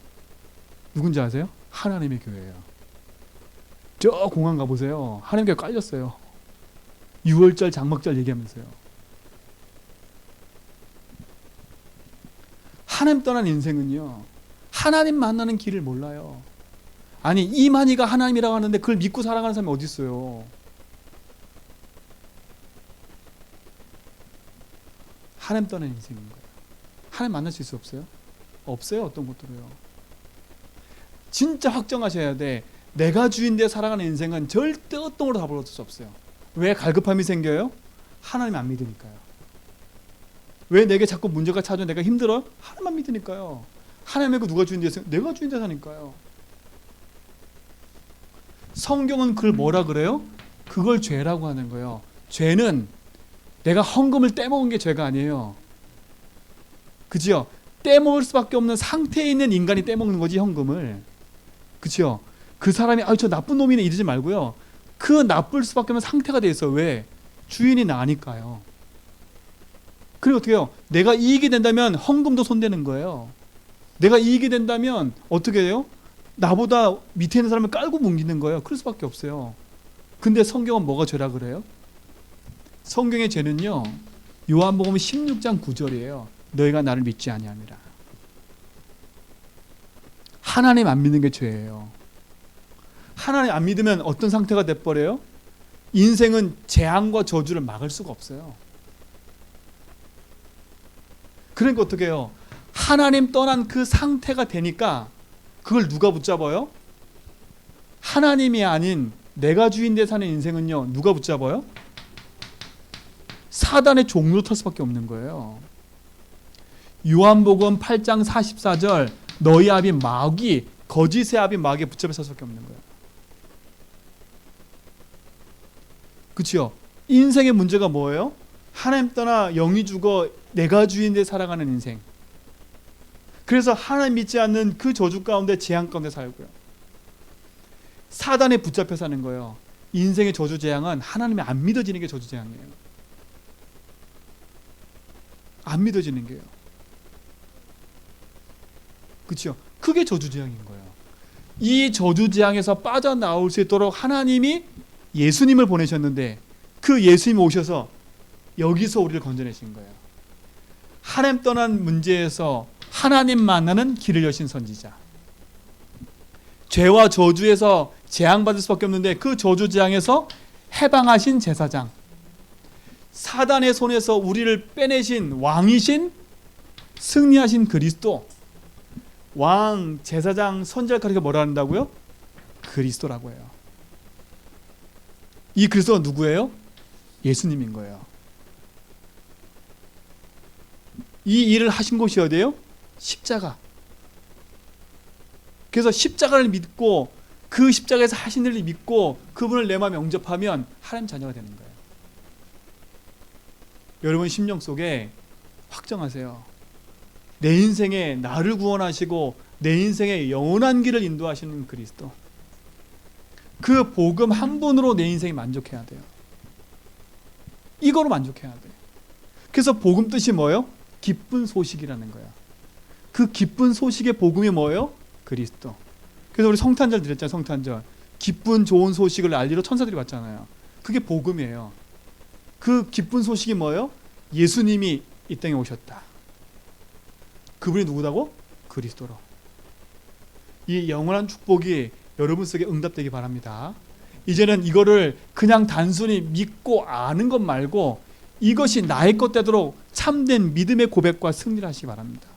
누군지 아세요? 하나님의 교회예요. 저 공항 가보세요. 하나님의 교회 깔렸어요. 6월절 장막절 얘기하면서요. 하나님 떠난 인생은요. 하나님 만나는 길을 몰라요. 아니 이만희가 하나님이라고 하는데 그걸 믿고 살아가는 사람이 어디 있어요? 하나님 떠난 인생인 거예요. 하나님 만날 수 있어 없어요? 없어요. 어떤 것들로요. 진짜 확정하셔야 돼. 내가 주인되어 살아가는 인생은 절대 어떤 걸로 답을 얻을 수 없어요. 왜 갈급함이 생겨요? 하나님 안 믿으니까요. 왜 내게 자꾸 문제가 찾아요? 내가 힘들어요? 하나님만 믿으니까요. 하나님 말고 누가 주인되어 살아요? 내가 주인되어 사니까요. 성경은 그걸 뭐라 그래요? 그걸 죄라고 하는 거예요. 죄는 내가 헌금을 떼먹은 게 죄가 아니에요. 그죠? 떼먹을 수밖에 없는 상태에 있는 인간이 떼먹는 거지 헌금을. 그죠? 그 사람이 저 나쁜 놈이네 이러지 말고요. 그 나쁠 수밖에 없는 상태가 돼 있어요. 왜? 주인이 나니까요. 그리고 어떻게 해요? 내가 이익이 된다면 헌금도 손대는 거예요. 내가 이익이 된다면 어떻게 해요? 나보다 밑에 있는 사람을 깔고 뭉기는 거예요. 그럴 수밖에 없어요. 근데 성경은 뭐가 죄라 그래요? 성경의 죄는요, 요한복음 16장 9절이에요. 너희가 나를 믿지 아니함이라. 하나님 안 믿는 게 죄예요. 하나님 안 믿으면 어떤 상태가 돼버려요? 인생은 재앙과 저주를 막을 수가 없어요. 그러니까 어떻게 해요? 하나님 떠난 그 상태가 되니까 그걸 누가 붙잡아요? 하나님이 아닌 내가 주인 돼 사는 인생은요, 누가 붙잡아요? 사단의 종로 탈 수밖에 없는 거예요. 요한복음 8장 44절 너희 아비 마귀, 거짓의 아비 마귀에 붙잡혀 살 수밖에 없는 거예요. 그렇죠? 인생의 문제가 뭐예요? 하나님 떠나 영이 죽어 내가 주인 돼 살아가는 인생. 그래서 하나님 믿지 않는 그 저주 가운데 재앙 가운데 살고요. 사단에 붙잡혀 사는 거예요. 인생의 저주 재앙은 하나님이 안 믿어지는 게 저주 재앙이에요. 안 믿어지는 게요. 그렇죠? 그게 저주 재앙인 거예요. 이 저주 재앙에서 빠져나올 수 있도록 하나님이 예수님을 보내셨는데 그 예수님이 오셔서 여기서 우리를 건져내신 거예요. 하나님 떠난 문제에서 하나님 만나는 길을 여신 선지자. 죄와 저주에서 재앙받을 수밖에 없는데 그 저주 재앙에서 해방하신 제사장. 사단의 손에서 우리를 빼내신 왕이신 승리하신 그리스도. 왕, 제사장, 선지자 가리켜 뭐라 한다고요? 그리스도라고 해요. 이 그리스도가 누구예요? 예수님인 거예요. 이 일을 하신 곳이 어디예요? 십자가. 그래서 십자가를 믿고 그 십자가에서 하신 일을 믿고 그분을 내 마음에 영접하면 하나님 자녀가 되는 거예요. 여러분 심령 속에 확정하세요. 내 인생에 나를 구원하시고 내 인생에 영원한 길을 인도하시는 그리스도. 그 복음 한 분으로 내 인생이 만족해야 돼요. 이거로 만족해야 돼요. 그래서 복음 뜻이 뭐예요? 기쁜 소식이라는 거예요. 그 기쁜 소식의 복음이 뭐예요? 그리스도. 그래서 우리 성탄절 드렸잖아요. 성탄절. 기쁜 좋은 소식을 알리러 천사들이 왔잖아요. 그게 복음이에요. 그 기쁜 소식이 뭐예요? 예수님이 이 땅에 오셨다. 그분이 누구다고? 그리스도로. 이 영원한 축복이 여러분 속에 응답되기 바랍니다. 이제는 이거를 그냥 단순히 믿고 아는 것 말고 이것이 나의 것 되도록 참된 믿음의 고백과 승리를 하시기 바랍니다.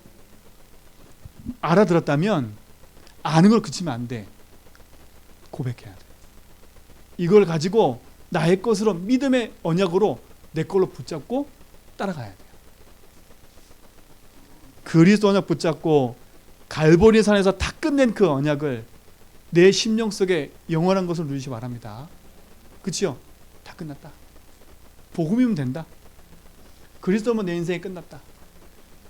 알아들었다면 아는 걸 그치면 안 돼. 고백해야 돼. 이걸 가지고 나의 것으로 믿음의 언약으로 내 걸로 붙잡고 따라가야 돼요. 그리스도 언약 붙잡고 갈보리 산에서 다 끝낸 그 언약을 내 심령 속에 영원한 것을 누리시기 바랍니다. 그치요? 다 끝났다. 복음이면 된다. 그리스도면 내 인생이 끝났다.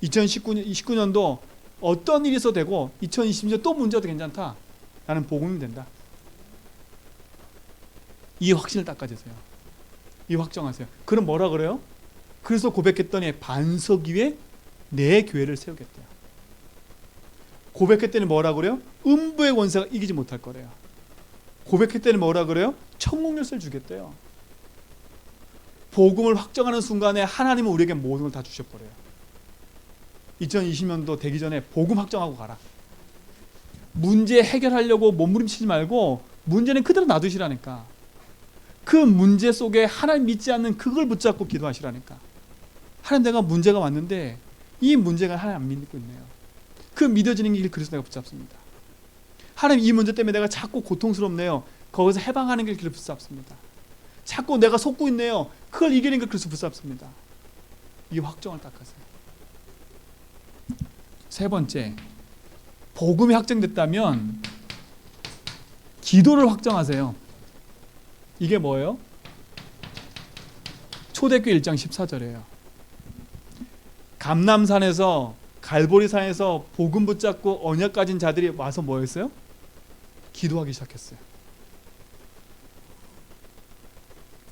2019년도 어떤 일이 있어도 되고 2020년 또 문제도 괜찮다. 나는 복음이면 된다. 이 확신을 딱 가지세요. 이 확정하세요. 그럼 뭐라 그래요? 그래서 고백했더니 반석 위에 내 교회를 세우겠대요. 고백했더니 뭐라 그래요? 음부의 권세가 이기지 못할 거래요. 고백했더니 뭐라 그래요? 천국 열쇠를 주겠대요. 복음을 확정하는 순간에 하나님은 우리에게 모든 걸 다 주셔버려요. 2020년도 되기 전에 복음 확정하고 가라. 문제 해결하려고 몸부림치지 말고 문제는 그대로 놔두시라니까. 그 문제 속에 하나님 믿지 않는 그걸 붙잡고 기도하시라니까. 하나님, 내가 문제가 왔는데 이 문제가 하나님 안 믿고 있네요. 그 믿어지는 길 그래서 내가 붙잡습니다. 하나님, 이 문제 때문에 내가 자꾸 고통스럽네요. 거기서 해방하는 길 그래서 붙잡습니다. 자꾸 내가 속고 있네요. 그걸 이기는 길 그래서 붙잡습니다. 이 확정을 딱 하세요. 세 번째, 복음이 확정됐다면 기도를 확정하세요. 이게 뭐예요? 초대교회 1장 14절이에요. 감람산에서 갈보리산에서 복음 붙잡고 언약 가진 자들이 와서 뭐 했어요? 기도하기 시작했어요.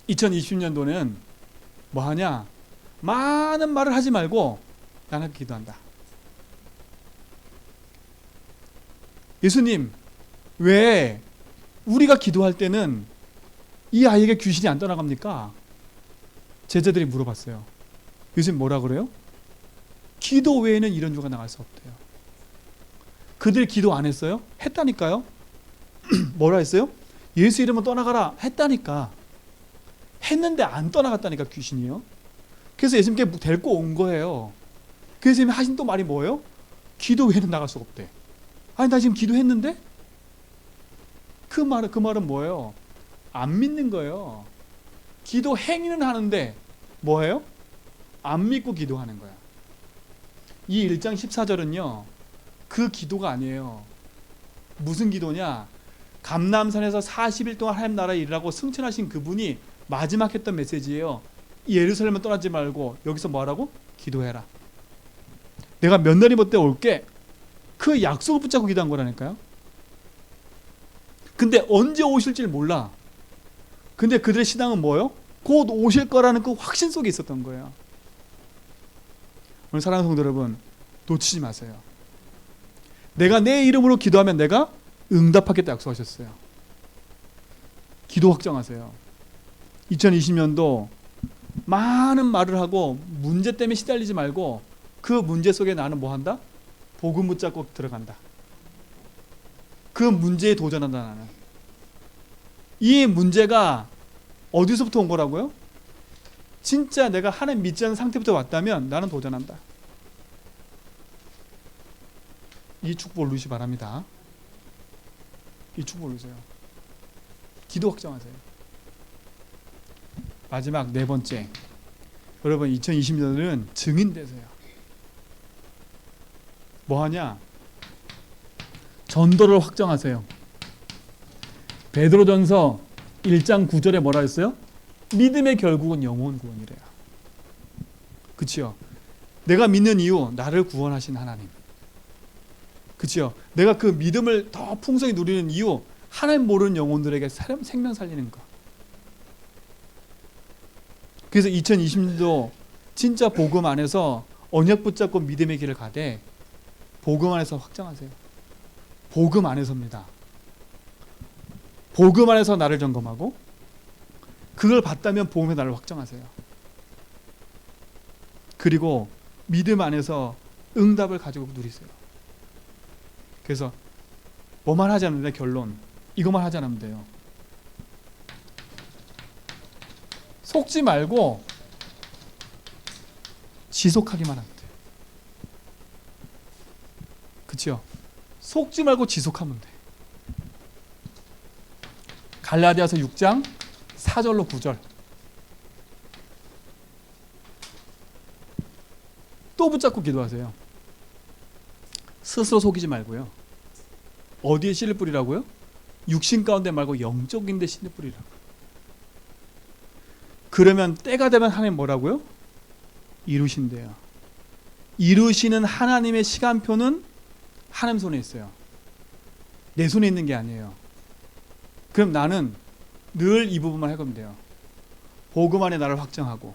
2020년도는 뭐 하냐? 많은 말을 하지 말고 나는 기도한다. 예수님, 왜 우리가 기도할 때는 이 아이에게 귀신이 안 떠나갑니까? 제자들이 물어봤어요. 예수님 뭐라 그래요? 기도 외에는 이런 유가 나갈 수 없대요. 그들 기도 안 했어요? 했다니까요. 뭐라 했어요? 예수 이름으로 떠나가라 했다니까. 했는데 안 떠나갔다니까, 귀신이요. 그래서 예수님께 데리고 온 거예요. 그래서 예수님이 하신 또 말이 뭐예요? 기도 외에는 나갈 수가 없대. 아니, 나 지금 기도했는데? 그 말은 뭐예요? 안 믿는 거예요. 기도 행위는 하는데 뭐예요? 안 믿고 기도하는 거야. 이 1장 14절은요 그 기도가 아니에요. 무슨 기도냐? 감람산에서 40일 동안 하나님 나라에 이르라고 승천하신 그분이 마지막 했던 메시지예요. 예루살렘을 떠나지 말고 여기서 뭐하라고? 기도해라. 내가 몇 날이 못 때 올게. 그 약속을 붙잡고 기도한 거라니까요. 근데 언제 오실지 몰라. 근데 그들의 신앙은 뭐예요? 곧 오실 거라는 그 확신 속에 있었던 거예요. 오늘 사랑하는 성도 여러분, 놓치지 마세요. 내가 내 이름으로 기도하면 내가 응답하겠다 약속하셨어요. 기도 확정하세요. 2020년도 많은 말을 하고 문제 때문에 시달리지 말고 그 문제 속에 나는 뭐 한다? 복음 붙잡고 들어간다. 그 문제에 도전한다. 나는 이 문제가 어디서부터 온 거라고요? 진짜 내가 하나님 믿지 않는 상태부터 왔다면 나는 도전한다. 이 축복을 누리시기 바랍니다. 이 축복을 누리세요. 기도 확정하세요. 마지막 네 번째, 여러분 2020년은 증인 되세요. 뭐하냐? 전도를 확정하세요. 베드로전서 1장 9절에 뭐라 했어요? 믿음의 결국은 영혼 구원이래요. 그치요? 내가 믿는 이유, 나를 구원하신 하나님. 그치요? 내가 그 믿음을 더 풍성히 누리는 이유, 하나님 모르는 영혼들에게 생명 살리는 거. 그래서 2020년도 진짜 복음 안에서 언약 붙잡고 믿음의 길을 가되 복음 안에서 확정하세요. 복음 안에서입니다. 복음 안에서 나를 점검하고 그걸 봤다면 복음의 나를 확정하세요. 그리고 믿음 안에서 응답을 가지고 누리세요. 그래서 뭐만 하지 않으면 돼. 결론 이것만 하지 않으면 돼요. 속지 말고 지속하기만 하면 돼요. 그치요? 속지 말고 지속하면 돼. 갈라디아서 6장 4절로 9절. 또 붙잡고 기도하세요. 스스로 속이지 말고요. 어디에 씨를 뿌리라고요? 육신 가운데 말고 영적인 데 씨를 뿌리라고. 그러면 때가 되면 하나님 뭐라고요? 이루신대요. 이루시는 하나님의 시간표는 하나님 손에 있어요. 내 손에 있는 게 아니에요. 그럼 나는 늘 이 부분만 해가면 돼요. 복음 안에 나를 확정하고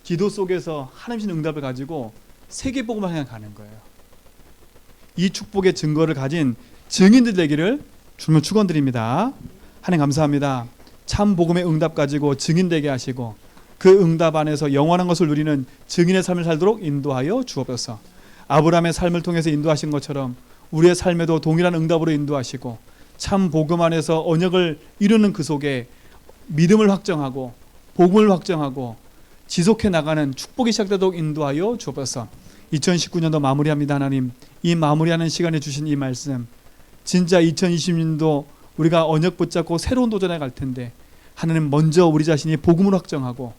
기도 속에서 하나님신 응답을 가지고 세계 복음을 향해 가는 거예요. 이 축복의 증거를 가진 증인들 되기를 주님을 축원드립니다. 하나님 감사합니다. 참 복음의 응답 가지고 증인 되게 하시고 그 응답 안에서 영원한 것을 누리는 증인의 삶을 살도록 인도하여 주옵소서. 아브라함의 삶을 통해서 인도하신 것처럼 우리의 삶에도 동일한 응답으로 인도하시고 참 복음 안에서 언약을 이루는 그 속에 믿음을 확정하고 복음을 확정하고 지속해 나가는 축복이 시작되도록 인도하여 주옵소서. 2019년도 마무리합니다. 하나님, 이 마무리하는 시간에 주신 이 말씀 진짜 2020년도 우리가 언약 붙잡고 새로운 도전에 갈 텐데 하나님 먼저 우리 자신이 복음을 확정하고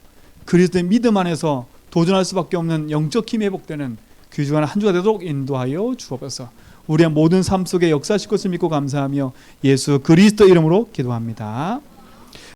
그리스도의 믿음 안에서 도전할 수밖에 없는 영적 힘이 회복되는 귀중한 한 주가 되도록 인도하여 주옵소서. 우리의 모든 삶 속에 역사하실 것을 믿고 감사하며 예수 그리스도 이름으로 기도합니다.